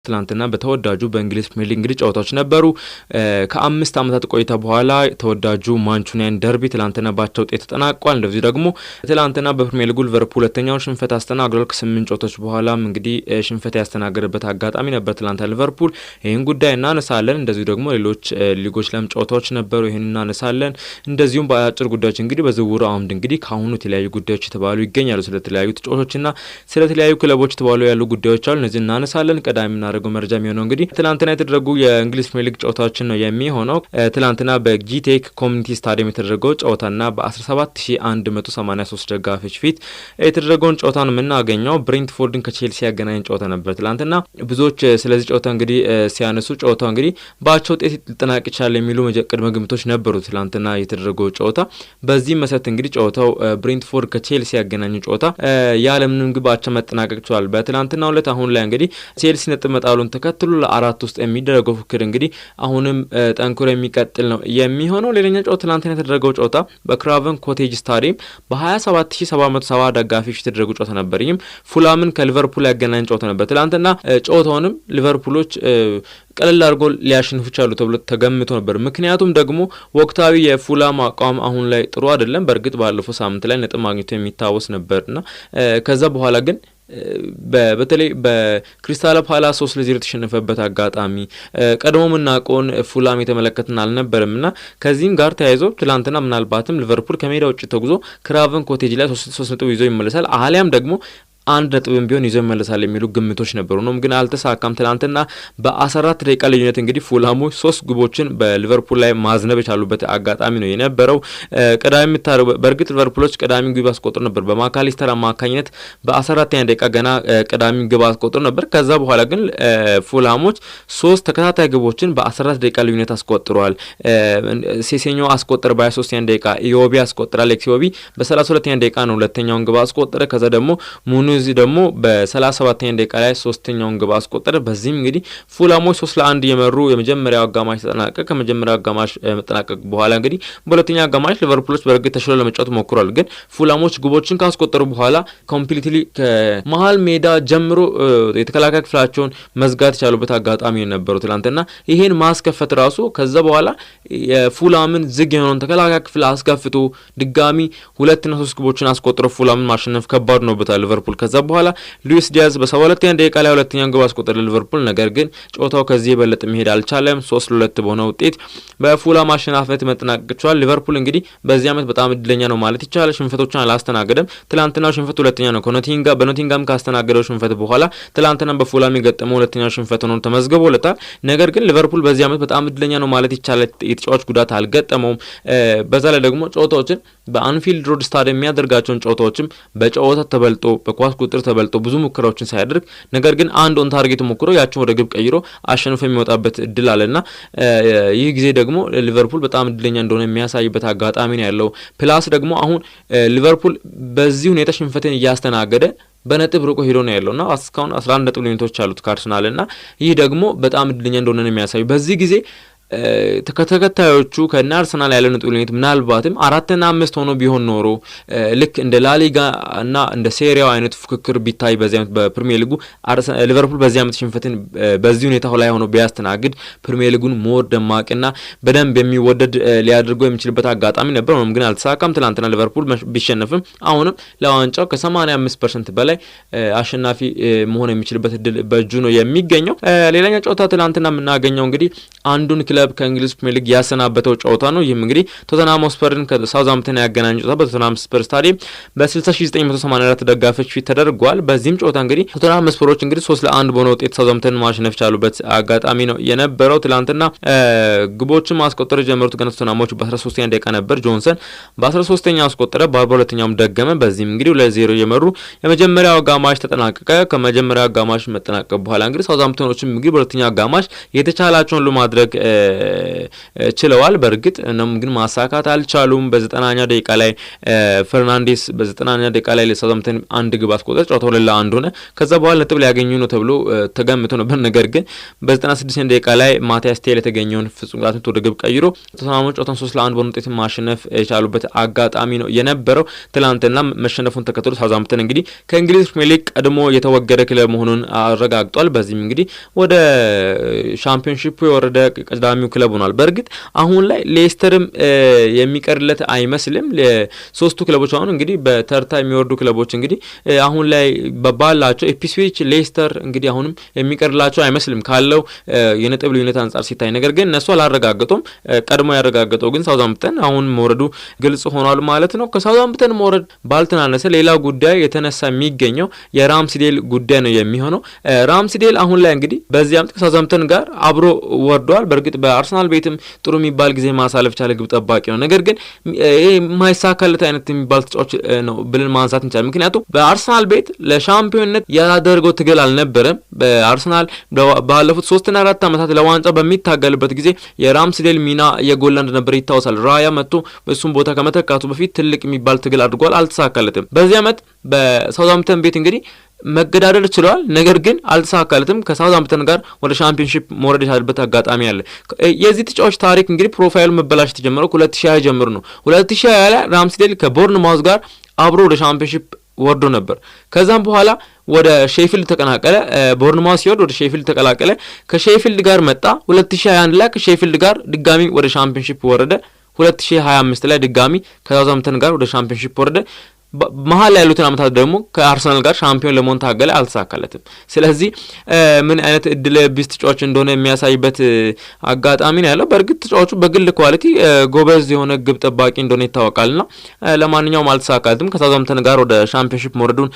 ትላንትና በተወዳጁ በእንግሊዝ ፕሪሚየር ሊግ እንግዲህ ጨዋታዎች ነበሩ። ከ5 ዓመታት ቆይታ በኋላ ተወዳጁ ማንቹኒያን ደርቢ ትላንትና ባቻ ውጤት ተጠናቋል። እንደዚህ ደግሞ ትላንትና በፕሪሚየር ሊጉ ሊቨርፑል ሁለተኛውን ሽንፈት አስተናግዷል። ከ8 ጨዋታዎች በኋላም እንግዲህ ሽንፈት ያስተናገደበት አጋጣሚ ነበር ትላንትና ሊቨርፑል። ይህን ጉዳይ እናነሳለን። እንደዚሁ ደግሞ ሌሎች ሊጎች ላይም ጨዋታዎች ነበሩ፣ ይህን እናነሳለን። እንደዚሁም በአጭር ጉዳዮች እንግዲህ በዝውውሩ አምድ እንግዲህ ካሁኑ የተለያዩ ጉዳዮች የተባሉ ይገኛሉ። ስለተለያዩ ተጫዋቾችና ስለተለያዩ ክለቦች የተባሉ ያሉ ጉዳዮች አሉ። እነዚህ እናነሳለን። ቀዳሚ ያደረገው መረጃ የሚሆነው እንግዲህ ትላንትና የተደረጉ የእንግሊዝ ፕሪሚየር ሊግ ጨዋታዎችን ነው የሚሆነው። ትላንትና በጂቴክ ኮሚኒቲ ስታዲየም የተደረገው ጨዋታና በ17183 ደጋፊዎች ፊት የተደረገውን ጨዋታ ነው የምናገኘው። ብሬንትፎርድን ከቼልሲ ያገናኘን ጨዋታ ነበር ትላንትና። ብዙዎች ስለዚህ ጨዋታ እንግዲህ ሲያነሱ ጨዋታው እንግዲህ በአቻ ውጤት ሊጠናቀቅ ይችላል የሚሉ ቅድመ ግምቶች ነበሩ ትላንትና የተደረገው ጨዋታ። በዚህ መሰረት እንግዲህ ጨዋታው ብሬንትፎርድ ከቼልሲ ያገናኘው ጨዋታ ያለምንም ግብ አቻ መጠናቀቅ ችሏል። በትላንትናው ዕለት አሁን ላይ እንግዲህ ቼልሲ ነጥብ መጣሉን ተከትሎ ለአራት ውስጥ የሚደረገው ፍክክር እንግዲህ አሁንም ጠንክሮ የሚቀጥል ነው የሚሆነው። ሌላኛው ጨዋታ ትላንትና የተደረገው ጨዋታ በክራቨን ኮቴጅ ስታዲየም በ27770 ደጋፊዎች የተደረገ ጨዋታ ነበር። ይህም ፉላምን ከሊቨርፑል ያገናኝ ጨዋታ ነበር። ትላንትና ጨዋታውንም ሊቨርፑሎች ቀለል አድርጎ ሊያሸንፉ ቻሉ ተብሎ ተገምቶ ነበር። ምክንያቱም ደግሞ ወቅታዊ የፉላም አቋም አሁን ላይ ጥሩ አይደለም። በእርግጥ ባለፈው ሳምንት ላይ ነጥብ ማግኘቱ የሚታወስ ነበርና ከዛ በኋላ ግን በተለይ በክሪስታል ፓላስ 3-0 የተሸነፈበት አጋጣሚ ቀድሞ ምናቆን ፉላም የተመለከትን አልነበረምና ከዚህም ጋር ተያይዞ ትላንትና ምናልባትም ሊቨርፑል ከሜዳ ውጭ ተጉዞ ክራቨን ኮቴጅ ላይ 3 ነጥብ ይዞ ይመለሳል አሊያም ደግሞ 1 ነጥብም ቢሆን ይዞ ይመለሳል የሚሉ ግምቶች ነበሩ። ነው ግን አልተሳካም። ትላንትና በ14 ደቂቃ ልዩነት እንግዲህ ፉላሞች 3 ግቦችን በሊቨርፑል ላይ ማዝነብ የቻሉበት አጋጣሚ ነው የነበረው። ቀዳሚ በእርግጥ ሊቨርፑሎች ቀዳሚ ግብ አስቆጥሮ ነበር በማካሊስተር አማካኝነት በ14ኛ ደቂቃ ገና ቀዳሚ ግብ አስቆጥሮ ነበር። ከዛ በኋላ ግን ፉላሞች 3 ተከታታይ ግቦችን በ14 ደቂቃ ልዩነት አስቆጥረዋል። ሴሴኞ አስቆጠረ በ23ኛ ደቂቃ፣ ኢዮቢ አስቆጠረ፣ አሌክስ ኢዮቢ በ32ኛ ደቂቃ ነው ሁለተኛውን ግብ አስቆጠረ። ከዛ ደግሞ እዚህ ደግሞ በ37ኛ ደቂቃ ላይ ሶስተኛውን ግብ አስቆጠረ። በዚህም እንግዲህ ፉላሞች 3-1 የመሩ የመጀመሪያው አጋማሽ ተጠናቀቀ። ከመጀመሪያው አጋማሽ መጠናቀቅ በኋላ እንግዲህ በሁለተኛው አጋማሽ ሊቨርፑሎች በእርግጥ ተሽሎ ለመጫወት ሞክሯል። ግን ፉላሞች ግቦችን ካስቆጠሩ በኋላ ኮምፕሊትሊ ከመሃል ሜዳ ጀምሮ የተከላካይ ክፍላቸውን መዝጋት የቻሉበት አጋጣሚ የነበሩ ትላንትና ይሄን ማስከፈት ራሱ ከዛ በኋላ የፉላምን ዝግ የሆነውን ተከላካይ ክፍል አስከፍቶ ድጋሚ 2 እና 3 ግቦችን አስቆጥሮ ፉላምን ማሸነፍ ከባድ ነው በታል ሊቨርፑል። ከዛ በኋላ ሉዊስ ዲያዝ በ72ኛ ደቂቃ ላይ ሁለተኛውን ግብ አስቆጠረ ሊቨርፑል። ነገር ግን ጨዋታው ከዚህ የበለጠ መሄድ አልቻለም። 3-2 በሆነ ውጤት በፉላም አሸናፊነት መጠናቀቅ ችሏል። ሊቨርፑል እንግዲህ በዚህ ዓመት በጣም እድለኛ ነው ማለት ይቻላል። ሽንፈቶችን አላስተናገደም። ትላንትናው ሽንፈት ሁለተኛ ነው በኖቲንጋም ካስተናገደው ሽንፈት በኋላ ትላንትና በፉላም የገጠመው ሁለተኛው ሽንፈት ሆኖ ተመዝግቦለታል። ነገር ግን ሊቨርፑል በዚህ ዓመት በጣም እድለኛ ነው ማለት ይቻላል። የተጫዋች ጉዳት አልገጠመውም። በዛ ላይ ደግሞ ጨዋታዎችን በአንፊልድ ሮድ ስታዲየም የሚያደርጋቸውን ጨዋታዎችም በጨዋታ ተበልጦ በኳስ ቁጥር ተበልጦ ብዙ ሙከራዎችን ሳያደርግ ነገር ግን አንድ ኦን ታርጌት ሞክሮ ያችን ወደ ግብ ቀይሮ አሸንፎ የሚወጣበት እድል አለና ይህ ጊዜ ደግሞ ሊቨርፑል በጣም እድለኛ እንደሆነ የሚያሳይበት አጋጣሚ ነው ያለው። ፕላስ ደግሞ አሁን ሊቨርፑል በዚህ ሁኔታ ሽንፈትን እያስተናገደ በነጥብ ርቆ ሄዶ ነው ያለውና እስካሁን 11 ነጥብ ልዩነቶች አሉት ከአርሰናልና ይህ ደግሞ በጣም እድለኛ እንደሆነ ነው የሚያሳዩ። በዚህ ጊዜ ከተከታዮቹ ከና አርሰናል ያለው ነጥብ ልዩነት ምናልባትም 4 እና 5 ሆኖ ቢሆን ኖሮ ልክ እንደ ላሊጋ እና እንደ ሴሪያው አይነት ፍክክር ቢታይ በዚህ ዓመት በፕሪሚየር ሊጉ ሊቨርፑል በዚህ ዓመት ሽንፈትን በዚህ ሁኔታ ላይ ሆኖ ቢያስተናግድ ፕሪሚየር ሊጉን ሞር ደማቅና በደንብ የሚወደድ ሊያደርገው የሚችልበት አጋጣሚ ነበር። ሆኖም ግን አልተሳካም። ትላንትና ሊቨርፑል ቢሸነፍም አሁንም ለዋንጫው ከ85% በላይ አሸናፊ መሆን የሚችልበት እድል በእጁ ነው የሚገኘው። ሌላኛው ጨዋታ ትላንትና የምናገኘው እንግዲህ አንዱን ክለብ ከእንግሊዝ ፕሪሚየር ሊግ ያሰናበተው ጨዋታ ነው። ይህም እንግዲህ ቶተንሃም ሆትስፐርን ከሳውዛምፕተን ያገናኘው ጨዋታ በቶተንሃም ሆትስፐር ስታዲየም በ60984 ደጋፊዎች ፊት ተደርጓል። በዚህም ጨዋታ እንግዲህ ቶተንሃም ሆትስፐሮች እንግዲህ 3-1 በሆነ ውጤት ሳውዛምፕተን ማሸነፍ ቻሉበት አጋጣሚ ነው የነበረው። ትላንትና ግቦችን ማስቆጠር የጀመሩት ገና ቶተንሃሞች በ13ኛ ደቂቃ ነበር። ጆንሰን በ13ኛው አስቆጠረ፣ በ42ኛውም ደገመ። በዚህም እንግዲህ 2-0 የመሩ የመጀመሪያው አጋማሽ ተጠናቀቀ። ከመጀመሪያው አጋማሽ መጠናቀቅ በኋላ እንግዲህ ሳውዛምፕተኖችም እንግዲህ በሁለተኛው አጋማሽ የተቻላቸውን ለማድረግ ችለዋል። በእርግጥ እነም ግን ማሳካት አልቻሉም። በ90ኛ ደቂቃ ላይ ፈርናንዴስ በ90ኛ ደቂቃ ላይ ለሳውዛምፕተን አንድ ግብ አስቆጠረ። ጨዋታው 2-1 ሆነ። ከዛ በኋላ ነጥብ ሊያገኙ ነው ተብሎ ተገምቶ ነበር። ነገር ግን በ96ኛ ደቂቃ ላይ ማቲያስ ቴል የተገኘውን ፍጹም ቅጣት ምት ወደ ግብ ቀይሮ ቶተንሃሞች ጨዋታውን 3-1 በሆነ ውጤት ማሸነፍ የቻሉበት አጋጣሚ ነው የነበረው። ትላንትና መሸነፉን ተከትሎ ሳውዛምፕተን እንግዲህ ከእንግሊዝ ፕሪሚየር ሊግ ቀድሞ የተወገደ ክለብ መሆኑን አረጋግጧል። በዚህም እንግዲህ ወደ ሻምፒዮንሺፑ የወረደ ቀዳሚው ክለብ ሆኗል። በእርግጥ አሁን ላይ ሌስተርም የሚቀርለት አይመስልም። ሶስቱ ክለቦች አሁን እንግዲህ በተርታ የሚወርዱ ክለቦች እንግዲህ አሁን ላይ ባላቸው ኢፕስዊች፣ ሌስተር እንግዲህ አሁንም የሚቀርላቸው አይመስልም ካለው የነጥብ ልዩነት አንጻር ሲታይ። ነገር ግን እነሱ አላረጋገጡም። ቀድሞ ያረጋገጠው ግን ሳውዛምፕተን አሁን መውረዱ ግልጽ ሆኗል ማለት ነው። ከሳውዛምፕተን መውረድ ባልተናነሰ ሌላ ጉዳይ የተነሳ የሚገኘው የራምስዴል ጉዳይ ነው የሚሆነው። ራምስዴል አሁን ላይ እንግዲህ በዚህ ዓመት ከሳውዛምፕተን ጋር አብሮ ወርዷል። በእርግጥ በአርሰናል ቤትም ጥሩ የሚባል ጊዜ ማሳለፍ ቻለ ግብ ጠባቂ ነው። ነገር ግን ይሄ የማይሳካለት አይነት የሚባል ተጫዋች ነው ብለን ማንሳት እንችላለን። ምክንያቱም በአርሰናል ቤት ለሻምፒዮንነት ያላደረገው ትግል አልነበረም። በአርሰናል ባለፉት 3 እና 4 ዓመታት ለዋንጫ በሚታገልበት ጊዜ የራምስዴል ሚና የጎላ እንደነበር ይታወሳል። ራያ መጥቶ እሱም ቦታ ከመተካቱ በፊት ትልቅ የሚባል ትግል አድርጓል፣ አልተሳካለትም። በዚህ ዓመት በሳውዛምፕተን ቤት እንግዲህ መገዳደር ችለዋል። ነገር ግን አልተሳካለትም። ከሳውዛምፕተን ጋር ወደ ሻምፒዮንሺፕ መውረድ የቻለበት አጋጣሚ አለ። የዚህ ተጫዋች ታሪክ እንግዲህ ፕሮፋይሉ መበላሸት የተጀመረው 2020 ጀምሮ ነው። 2020 ላይ ራምስዴል ከቦርንማውዝ ጋር አብሮ ወደ ሻምፒዮንሺፕ ወርዶ ነበር። ከዛም በኋላ ወደ ሼፊልድ ተቀላቀለ። ቦርንማውዝ ሲወርድ ወደ ሼፊልድ ተቀላቀለ። ከሼፊልድ ጋር መጣ። 2021 ላይ ከሼፊልድ ጋር ድጋሚ ወደ ሻምፒዮንሺፕ ወረደ። 2025 ላይ ድጋሚ ከሳውዛምፕተን ጋር ወደ ሻምፒዮንሺፕ ወረደ። መሀል ላይ ያሉትን አመታት ደግሞ ከአርሰናል ጋር ሻምፒዮን ለመሆን ታገለ፣ አልተሳካለትም። ስለዚህ ምን አይነት እድል ቢስ ተጫዋች እንደሆነ የሚያሳይበት አጋጣሚ ነው ያለው። በእርግጥ ተጫዋቹ በግል ኳሊቲ ጎበዝ የሆነ ግብ ጠባቂ እንደሆነ ይታወቃልና ለማንኛውም አልተሳካለትም። ከሳውዛምፕተን ጋር ወደ ሻምፒዮንሺፕ መውረዱን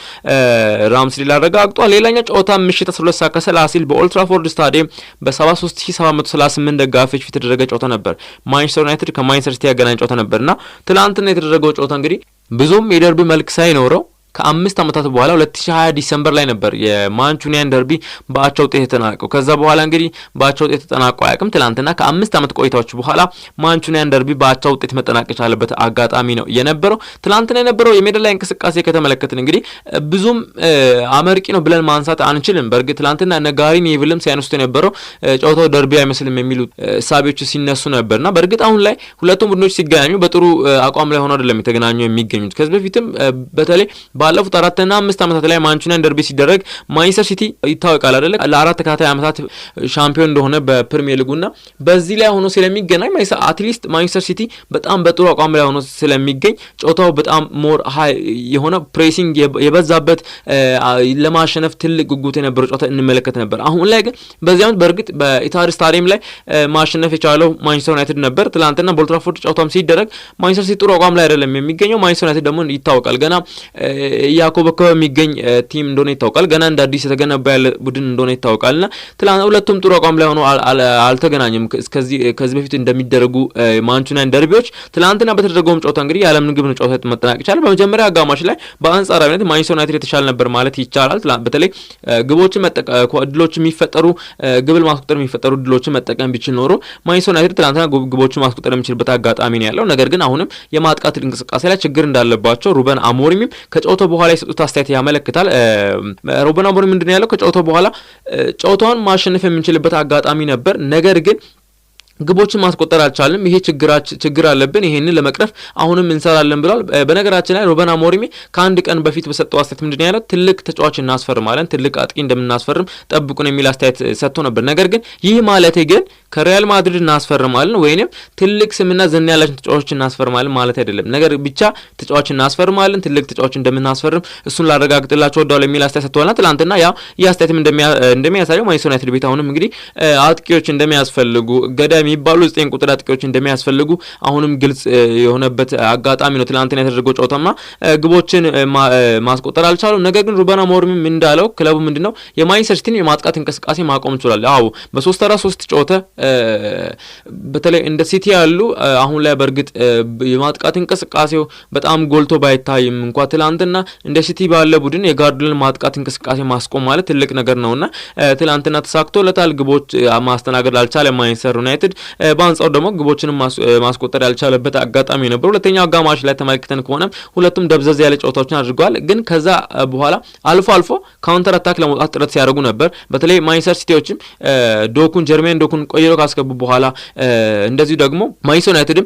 ራምስዴል አረጋግጧል። ሌላኛው ጨዋታ ምሽት 12 ሰዓት ከ30 ሲል በኦልድ ትራፎርድ ስታዲየም በ73738 ደጋፊዎች ፊት የተደረገ ጨዋታ ነበር። ማንቸስተር ዩናይትድ ከማንቸስተር ሲቲ ያገናኝ ጨዋታ ነበርና ትላንትና የተደረገው ጨዋታ እንግዲህ ብዙም የደርቢ መልክ ሳይኖረው ከ5 ዓመታት በኋላ 2020 ዲሰምበር ላይ ነበር የማንቹኒያን ደርቢ በአቻ ውጤት የተጠናቀቀው። ከዛ በኋላ እንግዲህ በአቻ ውጤት ተጠናቀቀ አያውቅም። ትላንትና ከ5 ዓመት ቆይታዎች በኋላ ማንቹኒያን ደርቢ በአቻ ውጤት መጠናቀቅ የቻለበት አጋጣሚ ነው የነበረው። ትላንትና የነበረው የሜዳ ላይ እንቅስቃሴ ከተመለከትን እንግዲህ ብዙም አመርቂ ነው ብለን ማንሳት አንችልም። በእርግጥ ትላንትና ነጋሪ ኔቪልም ሲያነሱት የነበረው ጨዋታው ደርቢ አይመስልም የሚሉ ሳቢዎች ሲነሱ ነበርና በእርግጥ አሁን ላይ ሁለቱም ቡድኖች ሲገናኙ በጥሩ አቋም ላይ ሆነው አይደለም የተገናኙ የሚገኙት። ከዚህ በፊትም በተለይ ባለፉት 4 እና 5 ዓመታት ላይ ማንቹኒያን ደርቢ ሲደረግ ማንቸስተር ሲቲ ይታወቃል አይደለ ለ4 ተከታታይ ዓመታት ሻምፒዮን እንደሆነ በፕሪሚየር ሊጉና በዚህ ላይ ሆኖ ስለሚገናኝ አትሊስት ማንቸስተር ሲቲ በጣም በጥሩ አቋም ላይ ሆኖ ስለሚገኝ ጨዋታው በጣም ሞር ሃይ የሆነ ፕሬሲንግ የበዛበት ለማሸነፍ ትልቅ ጉጉት የነበረው ጨዋታ እንመለከት ነበር። አሁን ላይ ግን በዚህ ዓመት በእርግጥ በኢታድ ስታዲየም ላይ ማሸነፍ የቻለው ማንቸስተር ዩናይትድ ነበር። ትላንትና በኦልድ ትራፎርድ ጨዋታም ሲደረግ ማንቸስተር ሲቲ ጥሩ አቋም ላይ አይደለም የሚገኘው። ማንቸስተር ዩናይትድ ደግሞ ይታወቃል ገና ያኮበኮበ የሚገኝ ቲም እንደሆነ ይታወቃል። ገና እንደ አዲስ የተገነባ ያለ ቡድን እንደሆነ ይታወቃልና ትላንት ሁለቱም ጥሩ አቋም ላይ ሆኖ አልተገናኙም። ከዚህ በፊት እንደሚደረጉ ማንቹኒያን ደርቢዎች ትላንትና በተደረገውም ጨዋታ እንግዲህ ያለምን ግብ ነው ጨዋታ መጠናቀቅ ይቻላል። በመጀመሪያ አጋማሽ ላይ በአንጻራዊነት ማንቸስተር ዩናይትድ የተሻለ ነበር ማለት ይቻላል። በተለይ ግቦችን እድሎችን የሚፈጠሩ ግብ ማስቆጠር የሚፈጠሩ እድሎችን መጠቀም ቢችል ኖሮ ማንቸስተር ዩናይትድ ትላንትና ግቦችን ማስቆጠር የሚችልበት አጋጣሚ ነው ያለው። ነገር ግን አሁንም የማጥቃት እንቅስቃሴ ላይ ችግር እንዳለባቸው ሩበን አሞሪምም ከጨዋታው በኋላ የሰጡት አስተያየት ያመለክታል። ሩበን አሞሪም ምንድን ነው ያለው? ከጨዋታው በኋላ ጨዋታውን ማሸነፍ የምንችልበት አጋጣሚ ነበር፣ ነገር ግን ግቦችን ማስቆጠር አልቻልንም። ይሄ ችግር አለብን። ይሄንን ለመቅረፍ አሁንም እንሰራለን ብሏል። በነገራችን ላይ ሩበን አሞሪም ከአንድ ቀን በፊት በሰጠው አስተያየት ምንድነው ያለው? ትልቅ ተጫዋች እናስፈርማለን፣ ትልቅ አጥቂ እንደምናስፈርም ጠብቁን የሚል አስተያየት ሰጥቶ ነበር። ነገር ግን ይህ ማለት ግን ከሪያል ማድሪድ እናስፈርማለን ወይንም ትልቅ ስምና ዝና ያላቸው ተጫዋቾች እናስፈርማለን ማለት አይደለም። ነገር ብቻ ተጫዋች እናስፈርማለን፣ ትልቅ ተጫዋች እንደምናስፈርም እሱን ላረጋግጥላችሁ ወዳለው የሚል አስተያየት ሰጥቷልና ትላንትና ያው ይህ አስተያየትም እንደሚያሳየው ማንቸስተር ዩናይትድ ቤት አሁንም እንግዲህ አጥቂዎች እንደሚያስፈልጉ ገዳ የሚባሉ 9 ቁጥር አጥቂዎች እንደሚያስፈልጉ አሁንም ግልጽ የሆነበት አጋጣሚ ነው። ትላንትና የተደረገው ጨዋታማ ግቦችን ማስቆጠር አልቻሉም። ነገር ግን ሩበን አሞሪም እንዳለው ክለቡ ምንድነው የማንቸስተር ሲቲን የማጥቃት እንቅስቃሴ ማቆም ይችላል። አዎ በ3-4-3 ጨዋታ በተለይ እንደ ሲቲ ያሉ አሁን ላይ በእርግጥ የማጥቃት እንቅስቃሴው በጣም ጎልቶ ባይታይም እንኳን ትላንትና እንደ ሲቲ ባለ ቡድን የጋርዲዮላን ማጥቃት እንቅስቃሴ ማስቆም ማለት ትልቅ ነገር ነውና ትላንትና ተሳክቶለታል። ግቦች ማስተናገድ አልቻለ ማንቸስተር ዩናይትድ። በአንጻሩ ደግሞ ግቦችንም ማስቆጠር ያልቻለበት አጋጣሚ ነበር። ሁለተኛው አጋማሽ ላይ ተመልክተን ከሆነ ሁለቱም ደብዘዝ ያለ ጨዋታዎችን አድርገዋል። ግን ከዛ በኋላ አልፎ አልፎ ካውንተር አታክ ለመውጣት ጥረት ሲያደርጉ ነበር። በተለይ ማንቸስተር ሲቲዎችም ጀርሜን ዶኩን ቆይሮ ካስገቡ በኋላ እንደዚሁ ደግሞ ማንቸስተር ዩናይትድም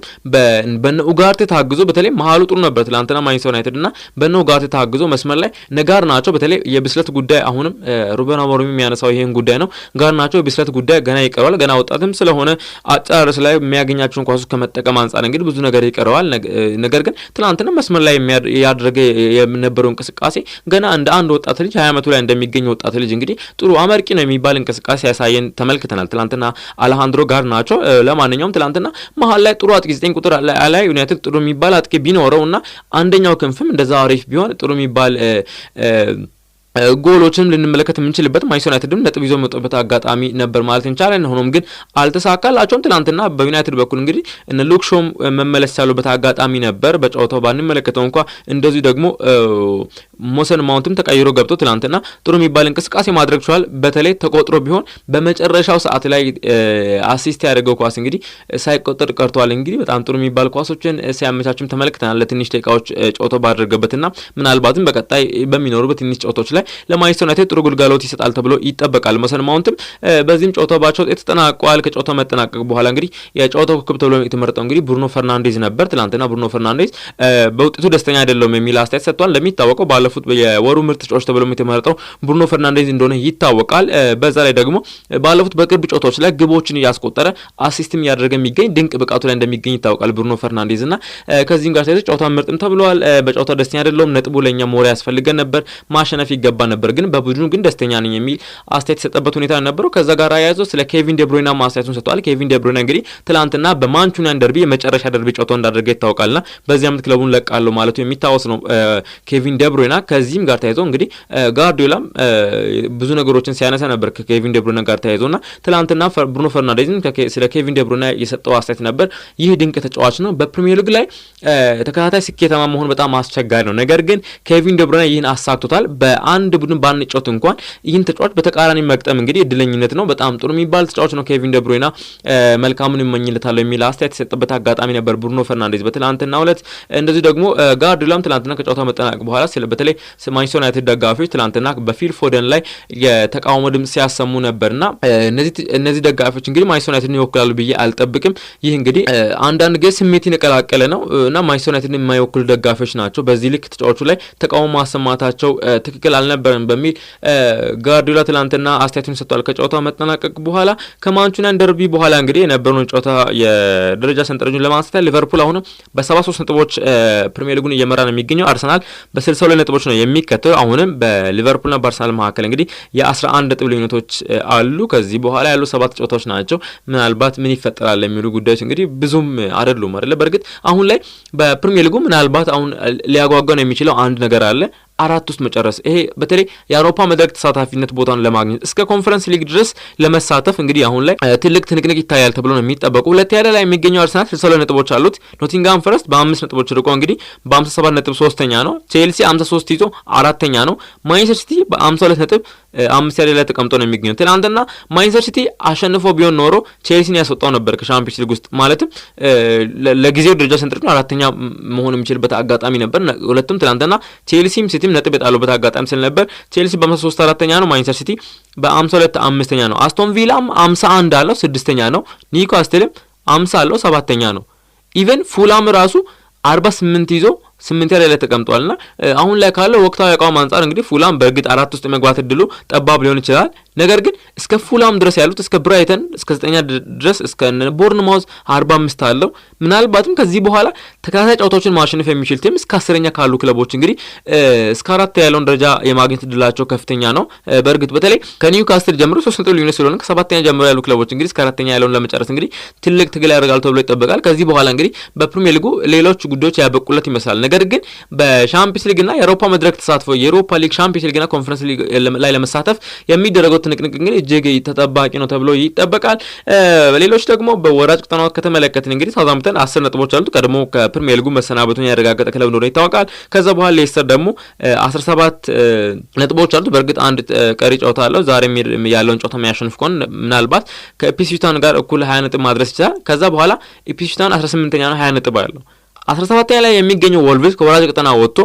በነ ኡጋርቴ ታግዞ በተለይ መሀሉ ጥሩ ነበር ትላንትና ማንቸስተር ዩናይትድ እና በነ ኡጋርቴ ታግዞ መስመር ላይ ነጋር ናቸው። በተለይ የብስለት ጉዳይ አሁንም ሩበን አሞሪም የሚያነሳው ይሄን ጉዳይ ነው። ጋር ናቸው የብስለት ጉዳይ ገና ይቀረዋል። ገና ወጣትም ስለሆነ አጫርስ ላይ የሚያገኛቸውን ኳሶች ከመጠቀም አንጻር እንግዲህ ብዙ ነገር ይቀረዋል። ነገር ግን ትላንትና መስመር ላይ ያደረገ የነበረው እንቅስቃሴ ገና እንደ አንድ ወጣት ልጅ 20 ዓመቱ ላይ እንደሚገኝ ወጣት ልጅ እንግዲህ ጥሩ አመርቂ ነው የሚባል እንቅስቃሴ ያሳየን ተመልክተናል ትላንትና አሌሃንድሮ ጋር ናቸው። ለማንኛውም ትላንትና መሀል ላይ ጥሩ አጥቂ 9 ቁጥር ላይ ዩናይትድ ጥሩ የሚባል አጥቂ ቢኖረውና አንደኛው ክንፍም እንደዛ አሪፍ ቢሆን ጥሩ የሚባል ጎሎችንም ልንመለከት የምንችልበት ማንቸስተር ዩናይትድም ነጥብ ይዞ መጥቶበት አጋጣሚ ነበር ማለት እንችላለን። ሆኖም ግን አልተሳካላቸውም። ትናንትና በዩናይትድ በኩል እንግዲህ እነ ሉክ ሾም መመለስ ያሉበት አጋጣሚ ነበር። በጨዋታው ባንመለከተው እንኳን እንደዚሁ ደግሞ ሞሰን ማውንትም ተቀይሮ ገብቶ ትናንትና ጥሩ የሚባል እንቅስቃሴ ማድረግ ችሏል። በተለይ ተቆጥሮ ቢሆን በመጨረሻው ሰዓት ላይ አሲስት ያደረገው ኳስ እንግዲህ ሳይቆጠር ቀርቷል። እንግዲህ በጣም ጥሩ የሚባል ኳሶችን ሲያመቻችም ተመልክተናል ለትንሽ ደቂቃዎች ጨዋታው ባደረገበትና ምናልባትም በቀጣይ በሚኖሩ በትንሽ ጨዋታዎች ላይ ለማንቸስተር ዩናይትድ ጥሩ ግልጋሎት ይሰጣል ተብሎ ይጠበቃል። ሞሰን ማውንትም በዚህም ጨዋታው ባቸው ተጠናቋል። ከጨዋታው መጠናቀቅ በኋላ እንግዲህ የጨዋታው ኮከብ ተብሎ የተመረጠው እንግዲህ ብሩኖ ፈርናንዴዝ ነበር። ትናንትና ብሩኖ ፈርናንዴዝ በውጤቱ ደስተኛ አይደለም የሚል አስተያየት ሰጥቷል። እንደሚታወቀው ባለፉት የወሩ ምርጥ ተጫዋች ተብሎ የተመረጠው ብሩኖ ፈርናንዴዝ እንደሆነ ይታወቃል። በዛ ላይ ደግሞ ባለፉት በቅርብ ጨዋታዎች ላይ ግቦችን እያስቆጠረ አሲስትም እያደረገ የሚገኝ ድንቅ ብቃቱ ላይ እንደሚገኝ ይታወቃል ብሩኖ ፈርናንዴዝ እና ከዚህም ጋር ተያይዞ ጨዋታው ምርጥም ተብሏል። በጨዋታው ደስተኛ አይደለም፣ ነጥቡ ለኛ ሞራ ያስፈልገን ነበር፣ ማሸነፍ ይገባ ነበር፣ ግን በቡድኑ ግን ደስተኛ ነኝ የሚል አስተያየት የሰጠበት ሁኔታ ነበረው። ከዛ ጋር ያያዘው ስለ ኬቪን ዴብሮይና ማስተያየቱን ሰጥቷል። ኬቪን ዴብሮይና እንግዲህ ትላንትና በማንቹሪያን ደርቢ የመጨረሻ ደርቢ ጨዋታው እንዳደረገ ይታወቃልና በዚህ ዓመት ክለቡን ለቃለሁ ማለቱ የሚታወስ ነው ኬቪን ዴብሮይና። ከዚህም ጋር ተያይዞ እንግዲህ ጋርዲዮላም ብዙ ነገሮችን ሲያነሳ ነበር ከኬቪን ዴብሮይና ጋር ተያይዞና ትላንትና ብሩኖ ፈርናንዴዝን ስለ ኬቪን ዴብሮይና የሰጠው አስተያየት ነበር። ይህ ድንቅ ተጫዋች ነው፣ በፕሪሚየር ሊግ ላይ ተከታታይ ስኬታማ መሆን በጣም አስቸጋሪ ነው፣ ነገር ግን ኬቪን ዴብሮይና ይህን አሳክቶታል። በአንድ ቡድን ባንጫወት እንኳን ይህን ተጫዋች በተቃራኒ መቅጠም እንግዲህ እድለኝነት ነው። በጣም ጥሩ የሚባል ተጫዋች ነው ኬቪን ዴብሮይና፣ መልካሙን ይመኝለታለሁ የሚል አስተያየት የሰጠበት አጋጣሚ ነበር ብሩኖ ፈርናንዴዝ በትላንትናው ዕለት። እንደዚህ ደግሞ ጋርዲዮላም ትላንትና ከጨዋታው መጠናቀቅ በኋላ በተለይ ማንቸስተር ዩናይትድ ደጋፊዎች ትላንትና በፊል ፎደን ላይ የተቃውሞ ድምጽ ሲያሰሙ ነበርና እነዚህ ደጋፊዎች እንግዲህ ማንቸስተር ዩናይትድን ይወክላሉ ብዬ አልጠብቅም። ይህ እንግዲህ አንዳንድ ጊዜ ስሜትን የቀላቀለ ነው እና ማንቸስተር ዩናይትድን የማይወክሉ ደጋፊዎች ናቸው። በዚህ ልክ ተጫዋቹ ላይ ተቃውሞ ማሰማታቸው ትክክል አልነበረም በሚል ጋርዲዮላ ትላንትና አስተያየቱን ሰጥቷል ከጨዋታው መጠናቀቅ በኋላ። ከማንቹሪያን ደርቢ በኋላ እንግዲህ የነበረውን ጨዋታ የደረጃ ሰንጠረዡን ለማንሳት ሊቨርፑል አሁንም በ73 ነጥቦች ፕሪሚየር ሊጉን እየመራ ነው የሚገኘው። አርሰናል በ62 ነጥቦች ነው የሚከተለው። አሁንም በሊቨርፑልና በአርሰናል መካከል እንግዲህ የ11 ነጥብ ልዩነቶች አሉ። ከዚህ በኋላ ያሉ 7 ጨዋታዎች ናቸው። ምናልባት ምን ይፈጠራል የሚሉ ጉዳዮች እንግዲህ ብዙም አይደሉም አይደለ። በእርግጥ አሁን ላይ በፕሪሚየር ሊጉ ምናልባት አሁን ሊያጓጓ ነው የሚችለው አንድ ነገር አለ፣ 4 ውስጥ መጨረስ። ይሄ በተለይ የአውሮፓ መድረክ ተሳታፊነት ቦታን ለማግኘት እስከ ኮንፈረንስ ሊግ ድረስ ለመሳተፍ እንግዲህ አሁን ላይ ትልቅ ትንቅንቅ ይታያል ተብሎ ነው የሚጠበቁ። ሁለተኛ ላይ የሚገኘው አርሰናል 62 ነጥቦች አሉት። ኖቲንግሃም ፎረስት በ5 ነጥቦች ርቆ እንግዲህ በ57 ነጥብ 3ኛ ነው። ቼልሲ 53 ይዞ 4ኛ ነው። ማንቸስተር ሲቲ በ52 ነጥብ 5 ላይ ተቀምጦ ነው የሚገኘው። ትናንትና ማንቸስተር ሲቲ አሸንፎ ቢሆን ኖሮ ቼልሲን ያስወጣው ነበር ከሻምፒዮንስ ሊግ ውስጥ፣ ማለትም ለጊዜው ደረጃ ሰንጠረዡ 4ኛ መሆን የሚችልበት አጋጣሚ ነበር። ሁለቱም ትናንትና ቼልሲም ሲቲ ነጥብ የጣሉበት አጋጣሚ ስለነበር ቼልሲ በ53 4ኛ ነው፣ ማንቸስተር ሲቲ በ52 5ኛ ነው። አስቶን ቪላም 51 አለው 6ኛ ነው። ኒውካስትልም 50 አለው 7ኛ ነው። ኢቨን ፉላም ራሱ 48 ይዞ 8 ላይ ተቀምጧልና አሁን ላይ ካለው ወቅታዊ አቋም አንፃር እንግዲህ ፉላም በእርግጥ 4 ውስጥ የመግባት እድሉ ጠባብ ሊሆን ይችላል። ነገር ግን እስከ ፉላም ድረስ ያሉት እስከ ብራይተን እስከ 9ኛ ድረስ እስከ ቦርንማውዝ 45 አለው። ምናልባትም ከዚህ በኋላ ተከታታይ ጨዋታዎችን ማሸነፍ የሚችል ቲም እስከ 10ኛ ካሉ ክለቦች እንግዲህ እስከ 4 ያለውን ደረጃ የማግኘት እድላቸው ከፍተኛ ነው። በእርግጥ በተለይ ከኒውካስትል ጀምሮ 3 ነጥብ ልዩነት ስለሆነ ከ7ኛ ጀምሮ ያሉ ክለቦች እንግዲህ እስከ 4ኛ ያለውን ለመጨረስ እንግዲህ ትልቅ ትግል ያደርጋሉ ተብሎ ይጠበቃል። ከዚህ በኋላ እንግዲህ በፕሪሚየር ሊጉ ሌሎች ጉዳዮች ያበቁለት ይመስላል። ነገር ግን በሻምፒዮንስ ሊግ እና የአውሮፓ መድረክ ተሳትፎ የአውሮፓ ሊግ፣ ሻምፒዮንስ ሊግ እና ኮንፈረንስ ሊግ ላይ ለመሳተፍ የሚደረገው ትንቅንቅ እንግዲህ እጅግ ተጠባቂ ነው ተብሎ ይጠበቃል። ሌሎች ደግሞ በወራጅ ቀጠናው ከተመለከትን እንግዲህ ሳውዛምፕተን 10 ነጥቦች አሉት። ቀድሞ ከፕሪሚየር ሊጉ መሰናበቱን ያረጋገጠ ክለብ እንደሆነ ይታወቃል። ከዛ በኋላ ሌስተር ደግሞ 17 ነጥቦች አሉት። በእርግጥ አንድ ቀሪ ጨዋታ አለው። ዛሬ ያለውን ጨዋታ የሚያሸንፍ ከሆነ ምናልባት ከኢፕስዊች ታውን ጋር እኩል 20 ነጥብ ማድረስ ይችላል። ከዛ በኋላ ኢፕስዊች ታውን 18ኛ ነው 20 ነጥብ አለው። 17ኛ ላይ የሚገኘው ወልቭስ ከወራጅ ቀጠና ወጥቶ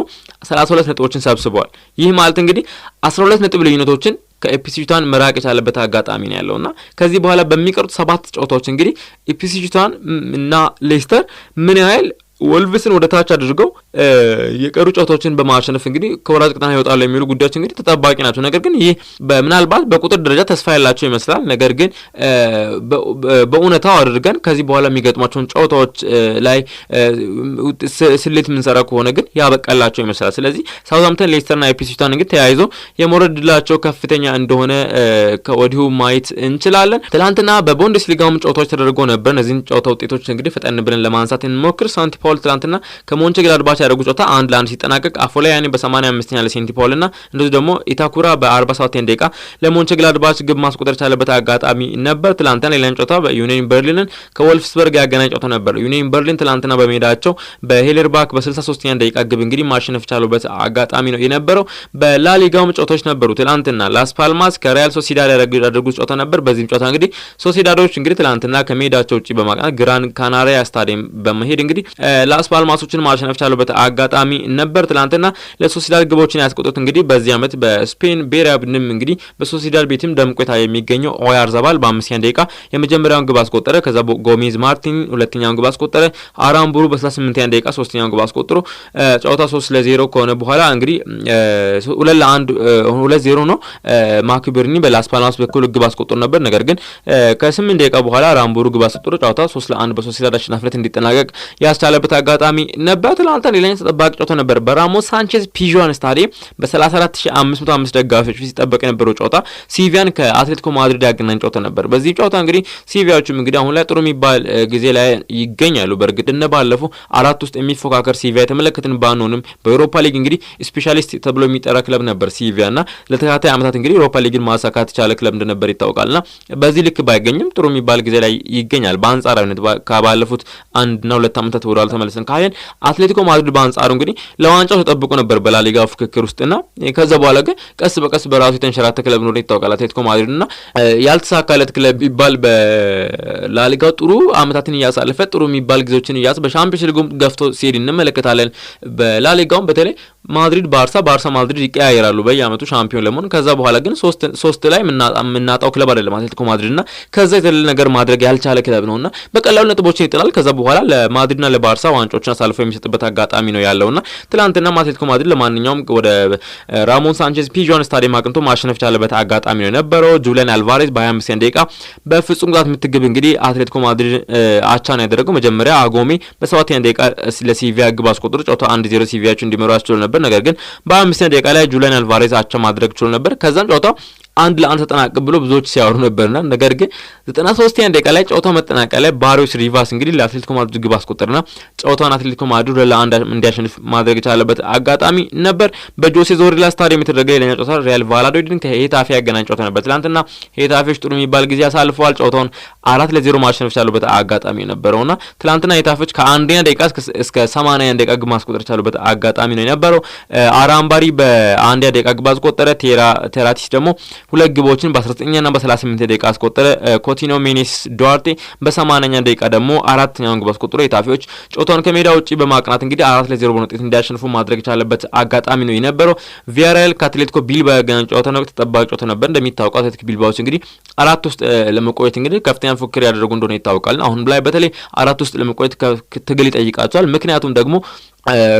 32 ነጥቦችን ሰብስበዋል። ይህ ማለት እንግዲህ 12 ነጥብ ልዩነቶችን ከኢፕስዊች ታውን መራቅ የቻለበት አጋጣሚ ነው ያለውና ከዚህ በኋላ በሚቀሩት 7 ጨዋታዎች እንግዲህ ኢፕስዊች ታውን እና ሌስተር ምን ያህል ወልቭስን ወደ ታች አድርገው የቀሩ ጨዋታዎችን በማሸነፍ እንግዲህ ከወራጅ ቀጠና ይወጣሉ የሚሉ ጉዳዮች እንግዲህ ተጠባቂ ናቸው። ነገር ግን ይህ ምናልባት በቁጥር ደረጃ ተስፋ ያላቸው ይመስላል። ነገር ግን በእውነታው አድርገን ከዚህ በኋላ የሚገጥሟቸውን ጨዋታዎች ላይ ስሌት የምንሰራ ከሆነ ግን ያበቃላቸው ይመስላል። ስለዚህ ሳውዛምፕተን፣ ሌስተርና ኢፕስዊች ታውን እንግዲህ ተያይዞ የመውረድ ዕድላቸው ከፍተኛ እንደሆነ ከወዲሁ ማየት እንችላለን። ትናንትና በቡንደስሊጋውም ጨዋታዎች ተደርጎ ነበር። እነዚህን ጨዋታ ውጤቶች እንግዲህ ፈጠን ብለን ለማንሳት እንሞክር። ሳንቲ ፓውል ትናንትና ከሞንቸግላድባች ያደረጉት ጨዋታ 1-1 ሲጠናቀቅ አፎላያኒ በ85ኛ ለሴንቲ ፓውል እና እንደዚሁ ደግሞ ኢታኩራ በ47ኛ ደቂቃ ለሞንቸግላድባች ግብ ማስቆጠር ቻለበት አጋጣሚ ነበር። ትናንትና ሌላኛው ጨዋታ በዩኒየን በርሊንን ከወልፍስበርግ ያገናኝ ጨዋታ ነበር። ዩኒየን በርሊን ትናንትና በሜዳቸው በሄለርባክ በ63ኛ ደቂቃ ግብ እንግዲህ ማሸነፍ ቻሉበት አጋጣሚ ነው የነበረው። በላሊጋውም ጨዋታዎች ነበሩ። ትናንትና ላስ ፓልማስ ከሪያል ሶሲዳድ ያደረጉት ጨዋታ ነበር። በዚህም ጨዋታ እንግዲህ ሶሲዳዶች እንግዲህ ትናንትና ከሜዳቸው ውጪ በማቅናት ግራን ካናሪያ ስታዲየም በመሄድ እንግዲህ ላስ ፓልማሶችን ማሸነፍ ቻሉበት አጋጣሚ ነበር። ትናንትና ለሶሲዳድ ግቦችን ያስቆጠሩት እንግዲህ በዚህ ዓመት በስፔን ብሔራዊ ቡድንም እንግዲህ በሶሲዳድ ቤትም ደምቆታ የሚገኘው ኦያርዛባል በ5ኛ ደቂቃ የመጀመሪያውን ግብ አስቆጠረ። ከዛ ጎሜዝ ማርቲን ሁለተኛውን ግብ አስቆጠረ። አራምቡሩ በ38ኛ ደቂቃ ሶስተኛውን ግብ አስቆጥሮ ጨዋታ 3-0 ከሆነ በኋላ እንግዲህ 2-0 ነው። ማክብርኒ በላስ ፓልማስ በኩል ግብ አስቆጥሮ ነበር። ነገር ግን ከ8 ደቂቃ በኋላ አራምቡሩ ግብ አስቆጥሮ ጨዋታ 3-1 በሶሲዳድ አሸናፊነት እንዲጠናቀቅ ያስቻለበት አጋጣሚ ነበር። ትናንትና ሌላኛው ተጠባቂ ጨዋታ ነበር። በራሞስ ሳንቼዝ ፒዥዋን ስታዲየም በ34505 ደጋፊዎች ፊት ሲጠበቅ የነበረው ጨዋታ ሲቪያን ከአትሌቲኮ ማድሪድ ያገናኝ ጨዋታ ነበር። በዚህ ጨዋታ እንግዲህ ሲቪያዎችም እንግዲህ አሁን ላይ ጥሩ የሚባል ጊዜ ላይ ይገኛሉ። በእርግጥ እነ ባለፈው 4 ውስጥ የሚፎካከር ሲቪያ የተመለከትን ባንሆንም በአውሮፓ ሊግ እንግዲህ ስፔሻሊስት ተብሎ የሚጠራ ክለብ ነበር ሲቪያና ለተከታታይ ዓመታት እንግዲህ አውሮፓ ሊግን ማሳካት የቻለ ክለብ እንደነበር ይታወቃልና በዚህ ልክ ባይገኝም ጥሩ የሚባል ጊዜ ላይ ይገኛል። በአንጻራዊነት ከባለፉት 1 እና 2 ዓመታት ወራል ተመልሰን ካየን አትሌቲኮ ማድሪድ በአንጻሩ እንግዲህ ለዋንጫው ተጠብቆ ነበር በላሊጋ ፍክክር ውስጥና ከዛ በኋላ ግን ቀስ በቀስ በራሱ የተንሸራተ ክለብ ነው ይታወቃል አትሌቲኮ ማድሪድና ያልተሳካለት ክለብ ቢባል በላሊጋው ጥሩ ዓመታትን እያሳለፈ ጥሩ የሚባል ጊዜዎችን በሻምፒዮንስ ሊጉም ገፍቶ ሲሄድ እንመለከታለን። በላሊጋውም በተለይ ማድሪድ ባርሳ ማድሪድ ይቀያየራሉ በየአመቱ ሻምፒዮን ለመሆን። ከዛ በኋላ ግን ሶስት ላይ የምናጣው ክለብ አይደለም አትሌቲኮ ማድሪድና ከዛ የተለየ ነገር ማድረግ ያልቻለ ክለብ ነውና በቀላሉ ነጥቦችን ይጥላል። ከዛ በኋላ ለማድሪድና ለባርሳ ዋንጫዎችን አሳልፎ የሚሰጥበት አጋጣሚ ነው ያለውና ትላንትና አትሌቲኮ ማድሪድ ለማንኛውም ወደ ራሞን ሳንቼዝ ፒዥዋን ስታዲየም አቅንቶ ማሸነፍ ቻለበት አጋጣሚ ነው የነበረው። ጁሊያን አልቫሬዝ በ25ኛ ደቂቃ በፍጹም ቅጣት የምትግብ እንግዲህ አትሌቲኮ ማድሪድ አቻ ነው ያደረገው። መጀመሪያ አጎሜ በ7ኛ ደቂቃ ለሲቪያ ግብ አስቆጥሮ ጨዋታው 1-0 ሲቪያቹ እንዲመሩ ያስችሉ ነበር። ነገር ግን በ5ኛ ደቂቃ ላይ ጁሊያን አልቫሬዝ አቻ ማድረግ ችሎ ነበር። ከዛም ጨዋታው 1-1 ተጠናቀቅ ብሎ ብዙዎች ሲያወሩ ነበርና ነገር ግን 93ኛ ደቂቃ ላይ ጨዋታው መጠናቀቅ ላይ ባሪዮስ ሪቫስ እንግዲህ ለአትሌቲኮ ማድሪድ ግብ አስቆጠረና ጨዋታውን አትሌቲኮ ማድሪድ ለ1 እንዲያሸንፍ ማድረግ የቻለበት አጋጣሚ ነበር። በጆሴ ዞሪላ ስታዲየም የተደረገ ሌላኛው ጨዋታ ሪያል ቫላዶሊድን ከሄታፌ ያገናኝ ጨዋታ ነበር። ትናንትና ሄታፌዎች ጥሩ የሚባል ጊዜ አሳልፈዋል። ጨዋታውን 4-0 ማሸነፍ የቻሉበት አጋጣሚ ነበረውና ትናንትና ሄታፌዎች ከ1ኛ ደቂቃ እስከ 80ኛ ደቂቃ ግብ ማስቆጠር የቻሉበት አጋጣሚ ነው የነበረው። አራምባሪ በ1ኛ ደቂቃ ግብ አስቆጠረ። ቴራቲስ ደግሞ ሁለት ግቦችን በ19ኛ እና በ38ኛ ደቂቃ አስቆጠረ። ኮቲኖ ሜኔስ ዱዋርቴ በ80ኛ ደቂቃ ደግሞ አራተኛውን ግብ አስቆጥሮ የታፊዎች ጨዋታውን ከሜዳ ውጪ በማቅናት እንግዲህ 4-0 በሆነ ውጤት እንዲያሸንፉ ማድረግ የቻለበት አጋጣሚ ነው የነበረው። ቪያሪያል ከአትሌቲኮ ቢልባኦ ያገናኘው ጨዋታ ነው ተጠባቂ ጨዋታ ነበር። እንደሚታወቀው አትሌቲኮ ቢልባኦች እንግዲህ 4 ውስጥ ለመቆየት እንግዲህ ከፍተኛ ፉክክር ያደረጉ እንደሆነ ይታወቃል። አሁን ላይ በተለይ 4 ውስጥ ለመቆየት ትግል ይጠይቃቸዋል። ምክንያቱም ደግሞ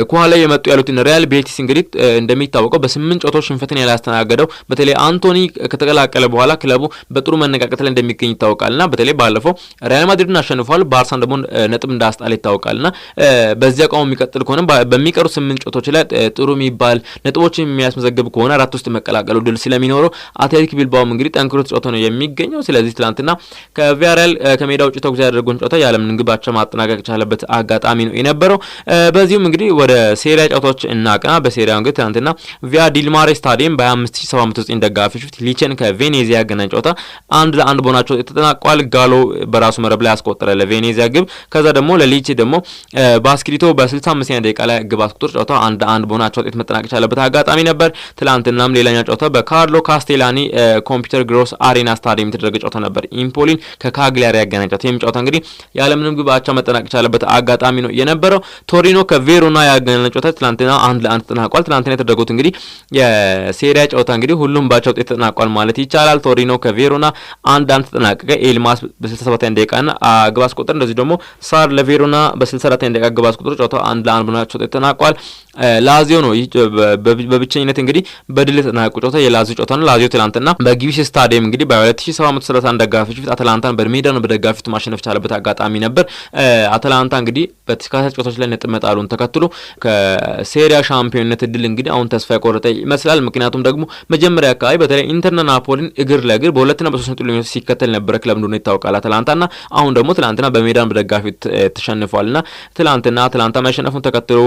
ከኋላ የመጡ ያሉትን ሪያል ቤቲስ እንግዲህ እንደሚታወቀው በ8 ጨዋታዎች ሽንፈትን ያላስተናገደው በተለይ አንቶኒ ከተቀላቀለ በኋላ ክለቡ በጥሩ መነቃቀት ላይ እንደሚገኝ ይታወቃልና በተለይ ባለፈው ሪያል ማድሪድን አሸንፏል። ባርሳን ደግሞ ነጥብ እንዳስጣለ ይታወቃልና በዚህ አቋሙ የሚቀጥል ከሆነ በሚቀሩ 8 ጨዋታዎች ላይ ጥሩ የሚባል ነጥቦችን የሚያስመዘግብ ከሆነ 4 ውስጥ መቀላቀሉ ድል ስለሚኖረው አትሌቲክ ቢልባኦም እንግዲህ ጠንክሮ ተጫውቶ ነው የሚገኘው። ስለዚህ ትላንትና ከቪያሪያል ከሜዳ ውጭ ተጉዞ ያደረገውን ጨዋታ ያለምንም ግብ አቻ ማጠናቀቅ የቻለበት አጋጣሚ ነው የነበረው። በዚሁም እንግዲህ ወደ ሴሪያ ጨዋታዎች እናቀና። በሴሪያው እንግዲህ ትላንትና ቪያ ዲልማሬ ስታዲየም በ25709 ደጋፊዎች ፊት ሊቼን ከቬኔዚያ ያገናኝ ጨዋታ 1-1 በሆናቸው ተጠናቋል። ጋሎ በራሱ መረብ ላይ ያስቆጠረ ለቬኔዚያ ግብ፣ ከዛ ደግሞ ለሊቼ ደግሞ ባስኪሊቶ በ65ኛ ደቂቃ ላይ ግብ አስቆጥሮ ጨዋታ 1-1 በሆናቸው ውጤት መጠናቀቅ የቻለበት አጋጣሚ ነበር። ትላንትናም ሌላኛው ጨዋታ በካርሎ ካስቴላኒ ኮምፒውተር ግሮስ አሬና ስታዲየም የተደረገ ጨዋታ ነበር። ኢምፖሊን ከካግሊያሪ ያገናኝ ጨዋታ። ይህም ጨዋታ እንግዲህ ያለምንም ግብ አቻ መጠናቀቅ የቻለበት አጋጣሚ ነው የነበረው። ቶሪኖ ከቬሮና ያገናኝ ጨዋታ ትላንትና 1-1 ተጠናቋል። ትላንትና የተደረጉት እንግዲህ የሴሪያ ጨዋታ እንግዲህ ሁሉም ባቻ ውጤት ተጠናቋል ማለት ይቻላል። ቶሪኖ ከቬሮና 1-1 ተጠናቀቀ። ኤልማስ በ67ኛ ደቂቃና ግብ አስቆጠረ። እንደዚህ ደግሞ ሳር ለቬሮና በ64ኛ ደቂቃ ግብ አስቆጠረ። ጨዋታው 1-1 በሆናቸው ውጤት ተጠናቋል። ላዚዮ ነው በብቸኝነት እንግዲህ በድል ተጠናቀቀው ጨዋታ የላዚዮ ጨዋታ ነው። ላዚዮ ትላንትና በጊቪስ ስታዲየም እንግዲህ በ2731 ደጋፊዎች ፊት አታላንታን በሜዳ ነው በደጋፊቱ ማሸነፍ ቻለበት አጋጣሚ ነበር። አታላንታ እንግዲህ በተከታታይ ጨዋታዎች ላይ ነጥብ መጣሉን ተከትሎ ከሴሪያ ሻምፒዮንነት እድል እንግዲህ አሁን ተስፋ የቆረጠ ይመስላል። ምክንያቱም ደግሞ መጀመሪያ አካባቢ በተለይ ኢንተርና ናፖሊን እግር ለእግር በ2 እና በ3 ነጥብ ልዩነት ሲከተል ነበረ ክለብ እንደሆነ ይታወቃል አታላንታና አሁን ደግሞ ትላንትና በሜዳን በደጋፊው ተሸንፏልና ትላንትና አታላንታ ማሸነፉን ተከትሎ